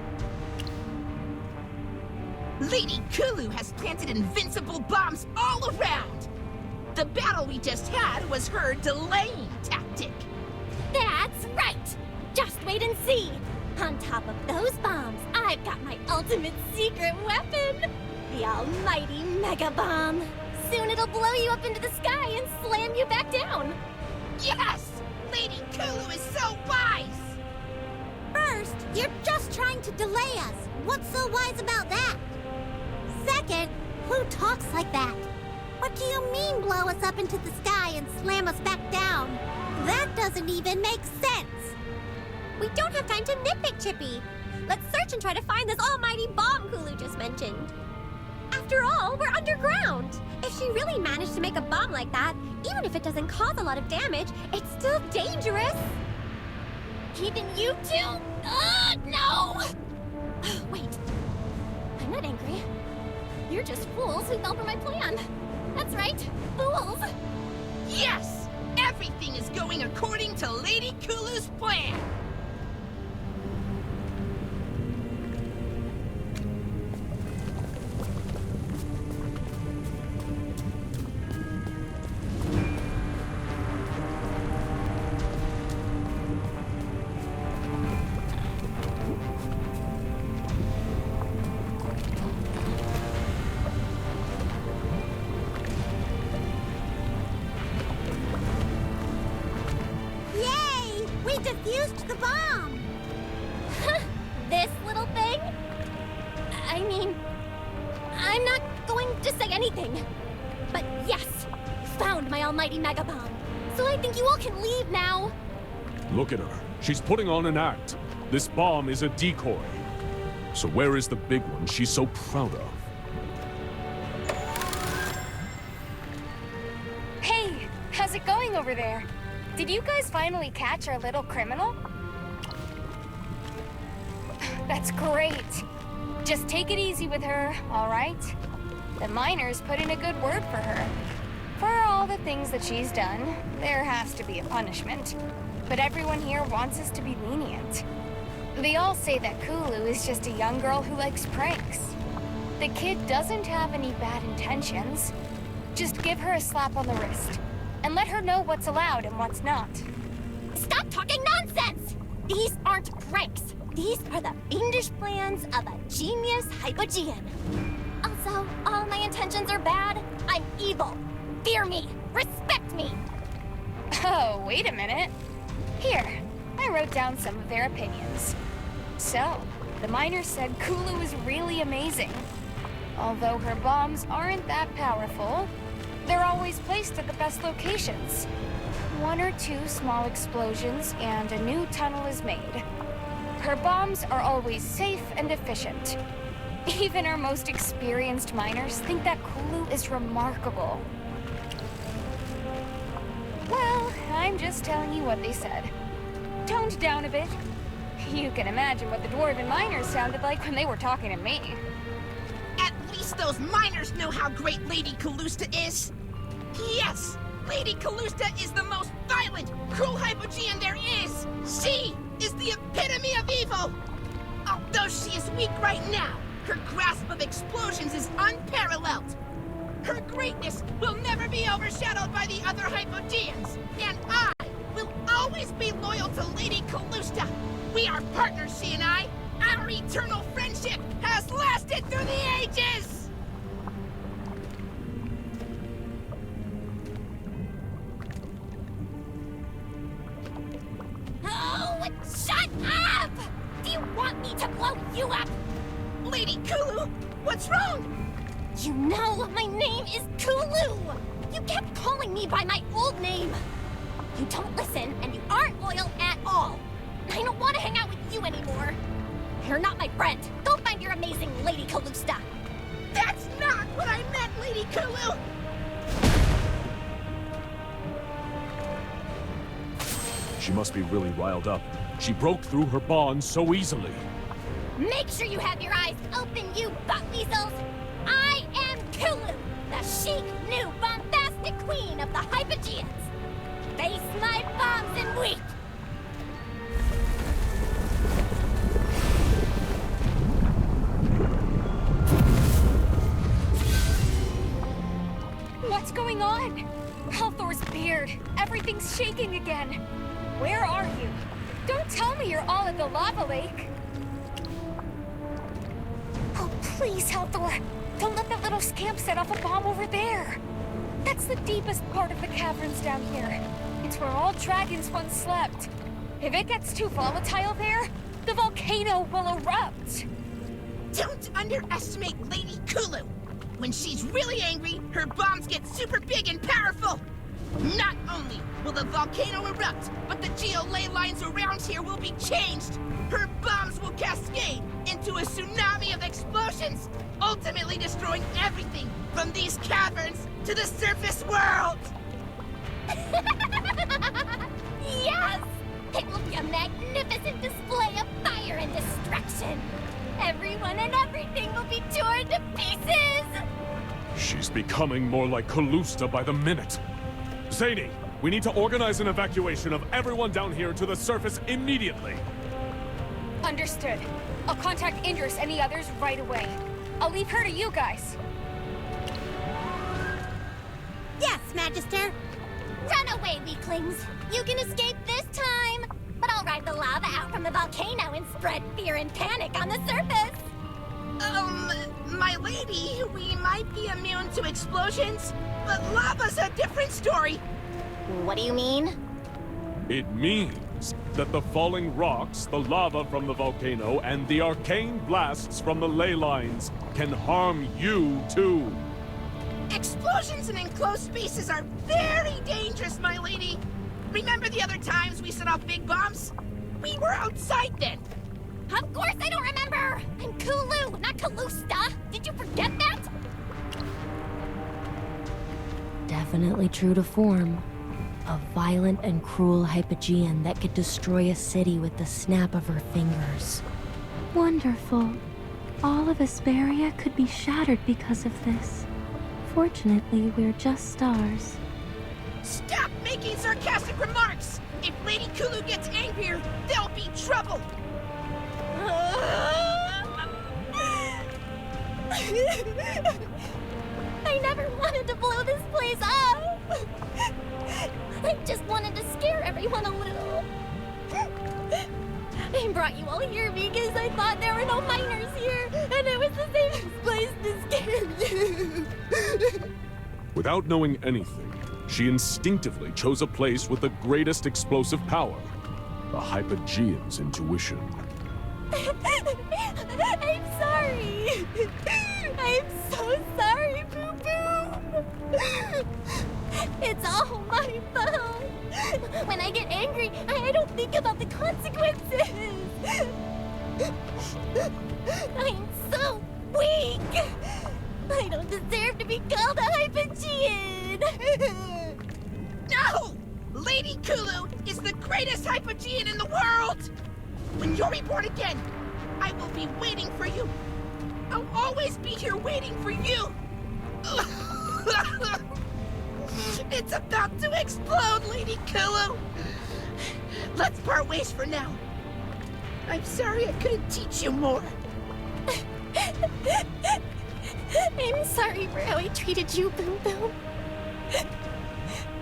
Lady Kulu has planted invincible bombs all around. The battle we just had was her delaying tactic. That's right. Just wait and see. On top of those bombs, I've got my ultimate secret weapon. The almighty Mega Bomb. Soon it'll blow you up into the sky and slam you back down. Yes! Lady Kulu is so wise! First, you're just trying to delay us. What's so wise about that? Second, who talks like that? What do you mean blow us up into the sky and slam us back down? That doesn't even make sense. We don't have time to nitpick, Chippy. Let's search and try to find this almighty bomb Kulu just mentioned. After all, we're underground. If she really managed to make a bomb like that, even if it doesn't cause a lot of damage, it's still dangerous. Even you two? No! Wait. I'm not angry. You're just fools who fell for my plan. That's right, fools. Yes! Everything is going according to Lady Kulu's plan. defused the bomb. This little thing? I mean, I'm not going to say anything. But yes, found my almighty mega bomb. So I think you all can leave now. Look at her. She's putting on an act. This bomb is a decoy. So where is the big one she's so proud of? Hey, how's it going over there? Did you guys finally catch our little criminal? That's great. Just take it easy with her, all right? The miners put in a good word for her. For all the things that she's done, there has to be a punishment. But everyone here wants us to be lenient. They all say that Kulu is just a young girl who likes pranks. The kid doesn't have any bad intentions. Just give her a slap on the wrist, and let her know what's allowed and what's not. Stop talking nonsense! These aren't pranks. These are the fiendish plans of a genius Hypogean. Also, all my intentions are bad. I'm evil. Fear me. Respect me. Oh, wait a minute. Here, I wrote down some of their opinions. So, the miners said Kulu is really amazing. Although her bombs aren't that powerful, they're always placed at the best locations. 1 or 2 small explosions and a new tunnel is made. Her bombs are always safe and efficient. Even our most experienced miners think that Kulu is remarkable. Well, I'm just telling you what they said. Toned down a bit. You can imagine what the dwarven miners sounded like when they were talking to me. At least those miners know how great Lady Calusta is. Yes, Lady Calusta is the most violent, cruel Hypogean there is. She is the epitome of evil. Although she is weak right now, her grasp of explosions is unparalleled. Her greatness will never be overshadowed by the other Hypogeans, and I will always be loyal to Lady Calusta. We are partners, she and I. Our eternal friendship has lasted through the ages! Oh, shut up! Do you want me to blow you up? Lady Kulu, what's wrong? You know my name is Kulu! You kept calling me by my old name! You don't listen, and you aren't loyal at all! I don't want to hang out with you anymore! You're not my friend! Go find your amazing Lady Calusta! That's not what I meant, Lady Kulu! She must be really riled up. She broke through her bonds so easily. Make sure you have your eyes open, you butt weasels! I am Kulu, the chic, new, bombastic queen of the Hypogeans! Face my bombs and weep! What's going on? Halthor's beard. Everything's shaking again. Where are you? Don't tell me you're all at the lava lake. Oh, please, Halthor. Don't let that little scamp set off a bomb over there. That's the deepest part of the caverns down here. It's where all dragons once slept. If it gets too volatile there, the volcano will erupt. Don't underestimate Lady Kulu. When she's really angry, her bombs get super big and powerful. Not only will the volcano erupt, but the geo-ley lines around here will be changed. Her bombs will cascade into a tsunami of explosions, ultimately destroying everything from these caverns to the surface world. Yes! It will be a magnificent display of fire and destruction. Everyone and everything will be torn to pieces! She's becoming more like Calusta by the minute. Zany, we need to organize an evacuation of everyone down here to the surface immediately. Understood. I'll contact Indris and the others right away. I'll leave her to you guys. Yes, Magister. Run away, weaklings! You can escape this time! But I'll ride the lava out from the volcano and spread fear and panic on the surface! My lady, we might be immune to explosions, but lava's a different story. What do you mean? It means knows that the falling rocks, the lava from the volcano, and the arcane blasts from the ley lines can harm you too. Explosions in enclosed spaces are very dangerous, my lady. Remember the other times we set off big bombs? We were outside then. Of course I don't remember! I'm Kulu, not Kalusta! Did you forget that? Definitely true to form. A violent and cruel Hypogean that could destroy a city with the snap of her fingers. Wonderful. All of Asperia could be shattered because of this. Fortunately, we're just stars. Stop making sarcastic remarks! If Lady Kulu gets angrier, there'll be trouble! I never wanted to blow this place up! I just wanted to scare everyone a little. I brought you all here because I thought there were no miners here, and it was the safest place to scare you. Without knowing anything, she instinctively chose a place with the greatest explosive power, the Hypogean's intuition. I'm sorry. I'm so sorry, Boo Boo. It's all my fault. When I get angry, I don't think about the consequences. I'm so weak. I don't deserve to be called a Hypogean. No! Lady Kulu is the greatest Hypogean in the world! When you're reborn again, I will be waiting for you. I'll always be here waiting for you. It's about to explode, Lady Kulu. Let's part ways for now. I'm sorry I couldn't teach you more. I'm sorry for how I treated you, Boom Boom.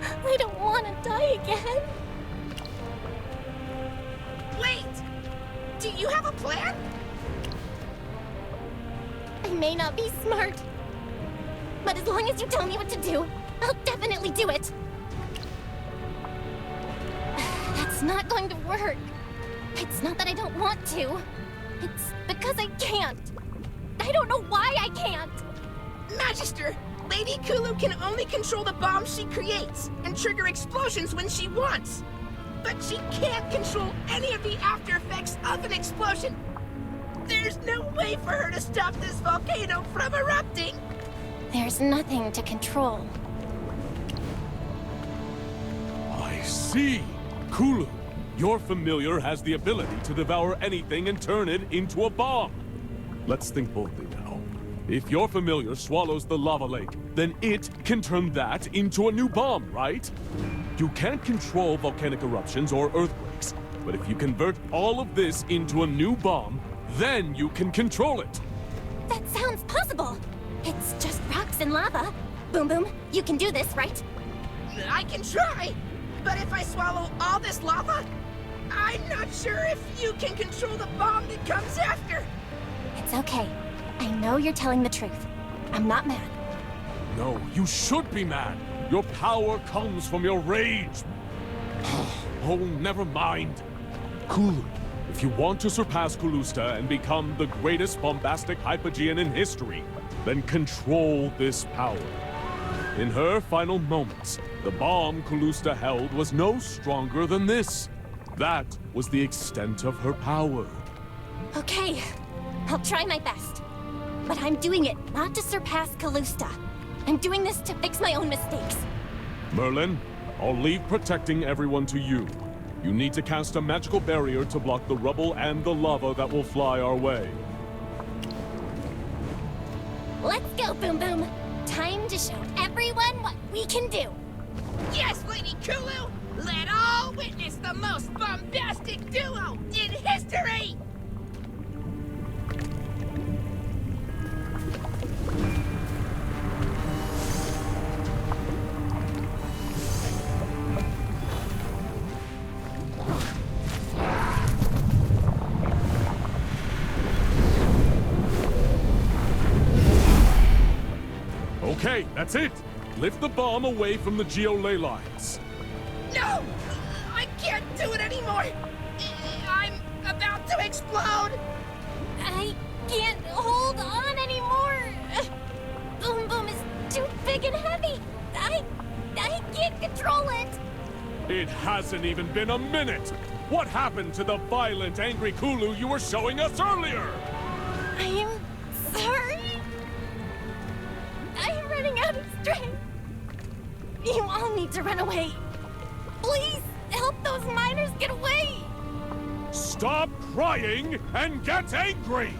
I don't want to die again. Wait! Do you have a plan? I may not be smart, but as long as you tell me what to do, I'll definitely do it. That's not going to work. It's not that I don't want to. It's because I can't. I don't know why I can't. Magister, Lady Kulu can only control the bombs she creates and trigger explosions when she wants. But she can't control any of the after effects of an explosion. There's no way for her to stop this volcano from erupting. There's nothing to control. I see! Kulu, your familiar has the ability to devour anything and turn it into a bomb. Let's think boldly now. If your familiar swallows the lava lake, then it can turn that into a new bomb, right? You can't control volcanic eruptions or earthquakes, but if you convert all of this into a new bomb, then you can control it. That sounds possible. It's just rocks and lava. Boom Boom, you can do this, right? I can try, but if I swallow all this lava, I'm not sure if you can control the bomb that comes after. It's okay. I know you're telling the truth. I'm not mad. No, you should be mad. Your power comes from your rage. Oh, never mind. Kulu, if you want to surpass Kalusta and become the greatest bombastic Hypogean in history, then control this power. In her final moments, the bomb Kalusta held was no stronger than this. That was the extent of her power. Okay, I'll try my best. But I'm doing it not to surpass Kalusta. I'm doing this to fix my own mistakes. Merlin, I'll leave protecting everyone to you. You need to cast a magical barrier to block the rubble and the lava that will fly our way. Let's go, Boom Boom. Time to show everyone what we can do. Yes, Lady Kulu! Let all witness the most bombastic duo in history! Okay, that's it! Lift the bomb away from the geoley lines. No! I can't do it anymore! anymore! I'm about to explode! I can't hold on anymore. Boom Boom is too big and heavy. I can't control it. It hasn't even been a minute! What happened to the violent, angry Kulu you were showing us earlier? I'm sorry. I'm running out of strength. You all need to run away. Please help those miners get away. Stop crying and get angry!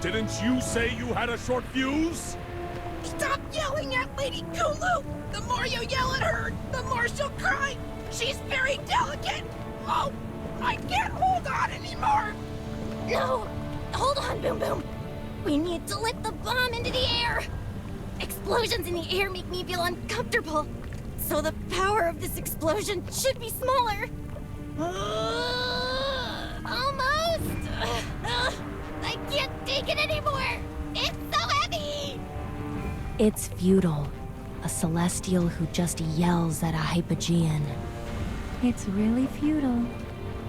Didn't you say you had a short fuse? Stop yelling at Lady Kulu! The more you yell at her, the more she'll cry! She's very delicate! Oh, I can't hold on anymore! No! Hold on, Boom Boom. We need to lift the bomb into the air. Explosions in the air make me feel uncomfortable. So the power of this explosion should be smaller. Almost! I can't take it anymore! It's so heavy! It's futile. A celestial who just yells at a Hypogean. It's really futile.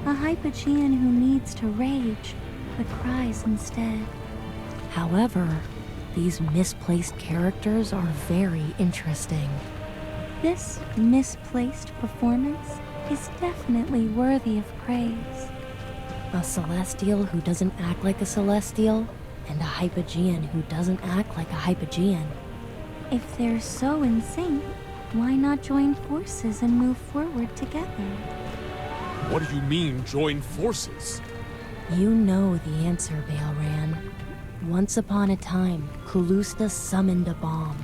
A Hypogean who needs to rage, but cries instead. However, these misplaced characters are very interesting. This misplaced performance is definitely worthy of praise. A celestial who doesn't act like a celestial, and a Hypogean who doesn't act like a Hypogean. If they're so in sync, why not join forces and move forward together? What do you mean, join forces? You know the answer, Baelran. Once upon a time, Calusta summoned a bomb,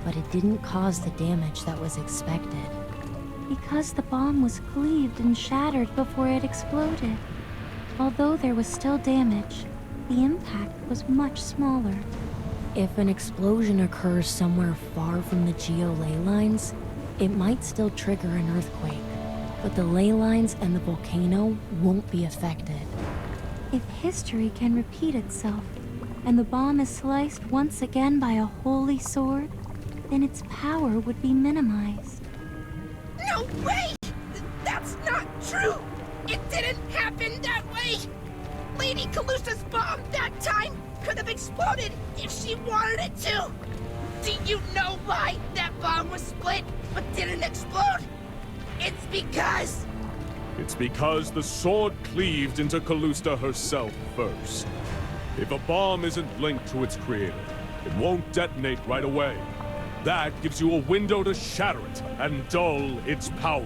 but it didn't cause the damage that was expected. Because the bomb was cleaved and shattered before it exploded. Although there was still damage, the impact was much smaller. If an explosion occurs somewhere far from the geo-ley lines, it might still trigger an earthquake, but the ley lines and the volcano won't be affected. If history can repeat itself, and the bomb is sliced once again by a holy sword, then its power would be minimized. No way! That's not true! It didn't happen that way! Lady Calusta's bomb that time could have exploded if she wanted it to! Do you know why that bomb was split but didn't explode? It's because... It's because the sword cleaved into Calusta herself first. If a bomb isn't linked to its creator, it won't detonate right away. That gives you a window to shatter it and dull its power.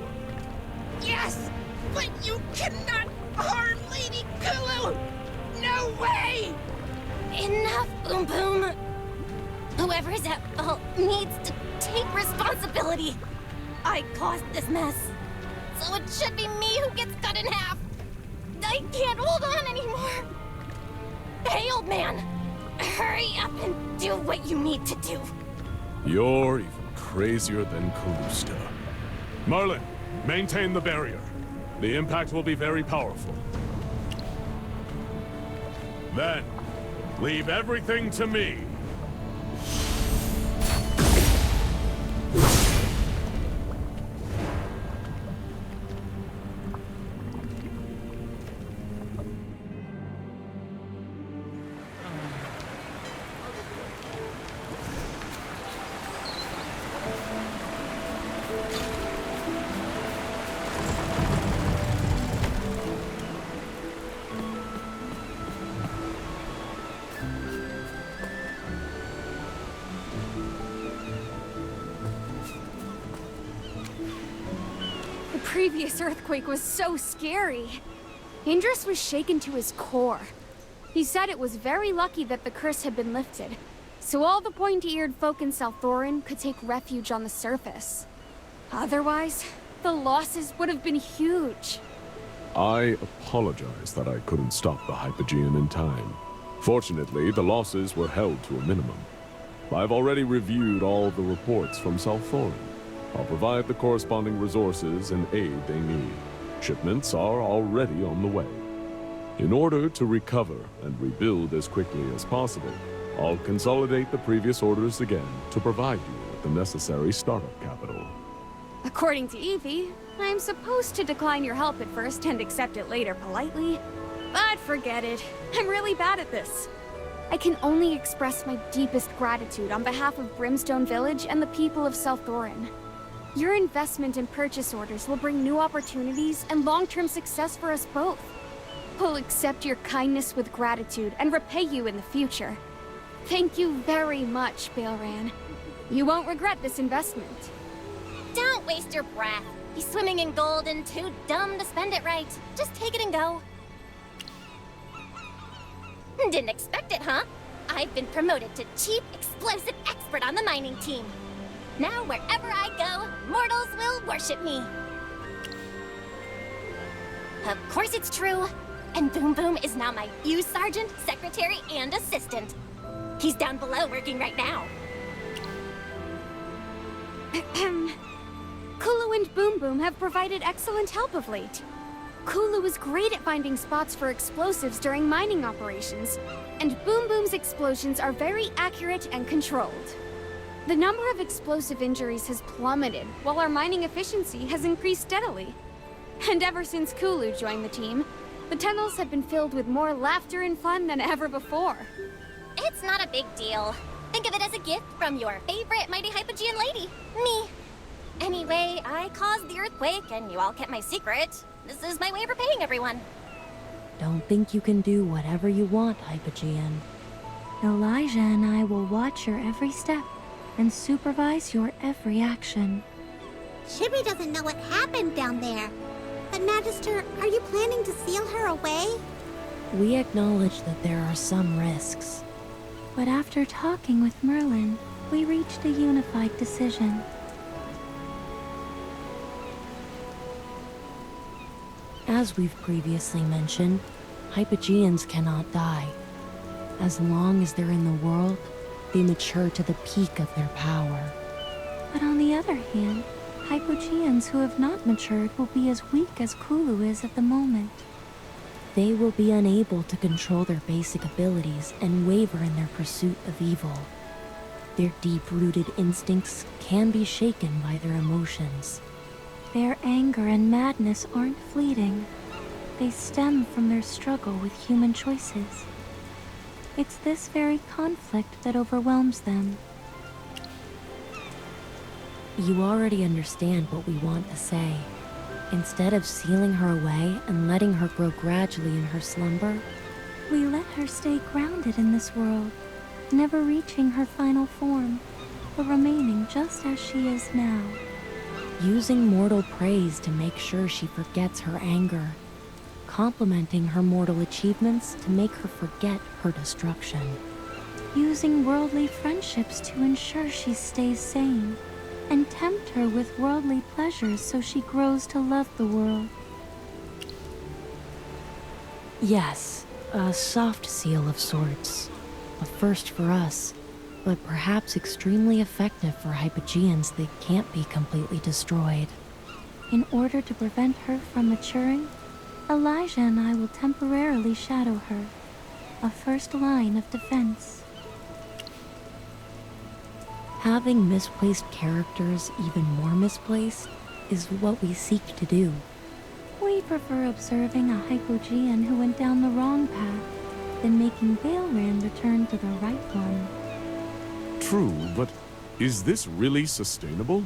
Yes! But you cannot harm Lady Kulu! No way! Enough, Boom Boom. Whoever's at fault needs to take responsibility. I caused this mess, so it should be me who gets cut in half. I can't hold on anymore. Hey, old man, hurry up and do what you need to do. You're even crazier than Calusta. Merlin, maintain the barrier. The impact will be very powerful. Then, leave everything to me. The previous earthquake was so scary. Indris was shaken to his core. He said it was very lucky that the curse had been lifted, so all the pointy-eared folk in South Thorin could take refuge on the surface. Otherwise, the losses would have been huge. I apologize that I couldn't stop the Hypogean in time. Fortunately, the losses were held to a minimum. I've already reviewed all the reports from South Thorin. I'll provide the corresponding resources and aid they need. Shipments are already on the way. In order to recover and rebuild as quickly as possible, I'll consolidate the previous orders again to provide you with the necessary startup capital. According to Evie, I'm supposed to decline your help at first and accept it later politely. But forget it. I'm really bad at this. I can only express my deepest gratitude on behalf of Brimstone Village and the people of South Thorin. Your investment and purchase orders will bring new opportunities and long-term success for us both. We'll accept your kindness with gratitude and repay you in the future. Thank you very much, Baelran. You won't regret this investment. Don't waste your breath. He's swimming in gold and too dumb to spend it right. Just take it and go. Didn't expect it, huh? I've been promoted to Chief Explosive Expert on the mining team. Now wherever I go, mortals will worship me. Of course it's true. And Boom Boom is now my fuse sergeant, secretary, and assistant. He's down below working right now. Kulu and Boom Boom have provided excellent help of late. Kulu is great at finding spots for explosives during mining operations, and Boom Boom's explosions are very accurate and controlled. The number of explosive injuries has plummeted, while our mining efficiency has increased steadily. And ever since Kulu joined the team, the tunnels have been filled with more laughter and fun than ever before. It's not a big deal. Think of it as a gift from your favorite mighty Hypogean lady, me. Anyway, I caused the earthquake and you all kept my secret. This is my way of repaying everyone. Don't think you can do whatever you want, Hypogean. Elijah and I will watch your every step and supervise your every action. Chippy doesn't know what happened down there. But Magister, are you planning to seal her away? We acknowledge that there are some risks. But after talking with Merlin, we reached a unified decision. As we've previously mentioned, Hypogeans cannot die. As long as they're in the world, they mature to the peak of their power. But on the other hand, Hypogeans who have not matured will be as weak as Kulu is at the moment. They will be unable to control their basic abilities and waver in their pursuit of evil. Their deep-rooted instincts can be shaken by their emotions. Their anger and madness aren't fleeting. They stem from their struggle with human choices. It's this very conflict that overwhelms them. You already understand what we want to say. Instead of sealing her away and letting her grow gradually in her slumber, we let her stay grounded in this world, never reaching her final form, but remaining just as she is now. Using mortal praise to make sure she forgets her anger, complimenting her mortal achievements to make her forget her destruction. Using worldly friendships to ensure she stays sane, and tempt her with worldly pleasures so she grows to love the world. Yes, a soft seal of sorts. A first for us, but perhaps extremely effective for Hypogeans that can't be completely destroyed. In order to prevent her from maturing, Elijah and I will temporarily shadow her, a first line of defense. Having misplaced characters even more misplaced is what we seek to do. We prefer observing a Hypogean who went down the wrong path than making Baelran return to the right one. True, but is this really sustainable?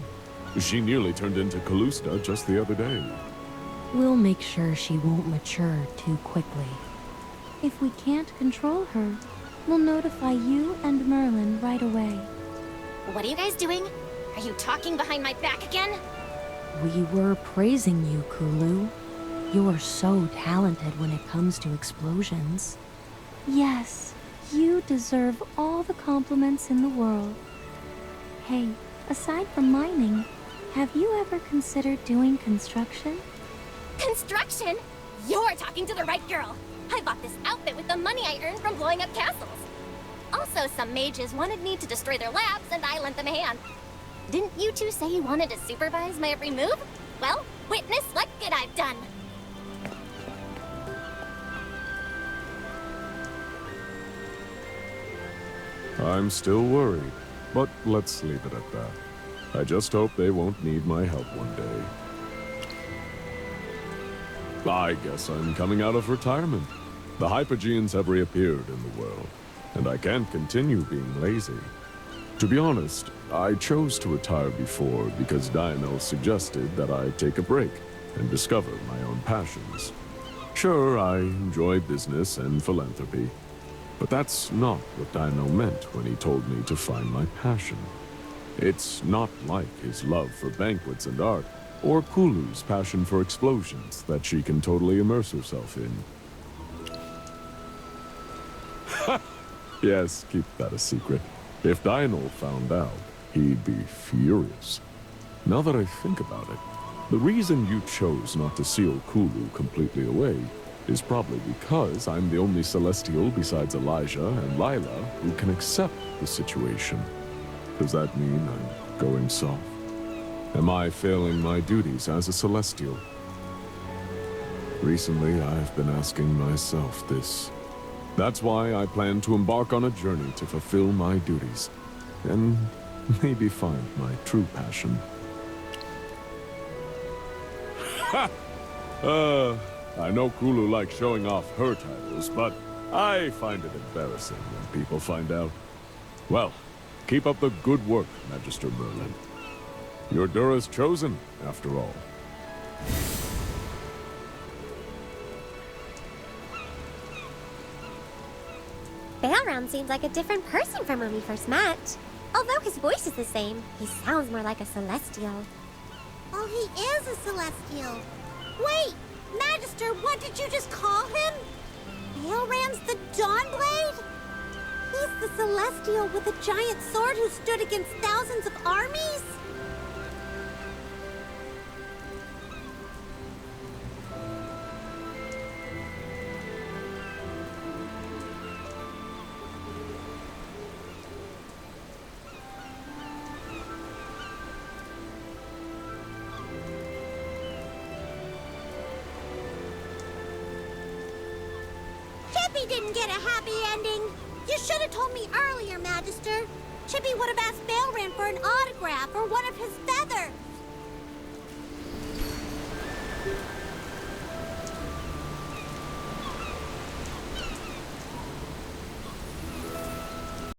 She nearly turned into Calusta just the other day. We'll make sure she won't mature too quickly. If we can't control her, we'll notify you and Merlin right away. What are you guys doing? Are you talking behind my back again? We were praising you, Kulu. You're so talented when it comes to explosions. Yes, you deserve all the compliments in the world. Hey, aside from mining, have you ever considered doing construction? Construction? You're talking to the right girl. I bought this outfit with the money I earned from blowing up castles. Also, some mages wanted me to destroy their labs, and I lent them a hand. Didn't you two say you wanted to supervise my every move? Well, witness what good I've done. I'm still worried, but let's leave it at that. I just hope they won't need my help one day. I guess I'm coming out of retirement. The Hypogeans have reappeared in the world, and I can't continue being lazy. To be honest, I chose to retire before because Dino suggested that I take a break and discover my own passions. Sure, I enjoy business and philanthropy, but that's not what Dino meant when he told me to find my passion. It's not like his love for banquets and art, or Kulu's passion for explosions that she can totally immerse herself in. Yes, keep that a secret. If Dino found out, he'd be furious. Now that I think about it, the reason you chose not to seal Kulu completely away is probably because I'm the only Celestial besides Elijah and Lila who can accept the situation. Does that mean I'm going soft? Am I failing my duties as a Celestial? Recently, I've been asking myself this. That's why I plan to embark on a journey to fulfill my duties, and maybe find my true passion. Ha! I know Kulu likes showing off her titles, but I find it embarrassing when people find out. Well, keep up the good work, Magister Merlin. Your Dura's chosen, after all. Bailround seems like a different person from when we first met. Although his voice is the same, he sounds more like a Celestial. Oh, he is a Celestial. Wait, Magister, what did you just call him? Bailrand's the Dawnblade? He's the Celestial with a giant sword who stood against thousands of armies? Chippy didn't get a happy ending. You should have told me earlier, Magister. Chippy would have asked Bailrand for an autograph.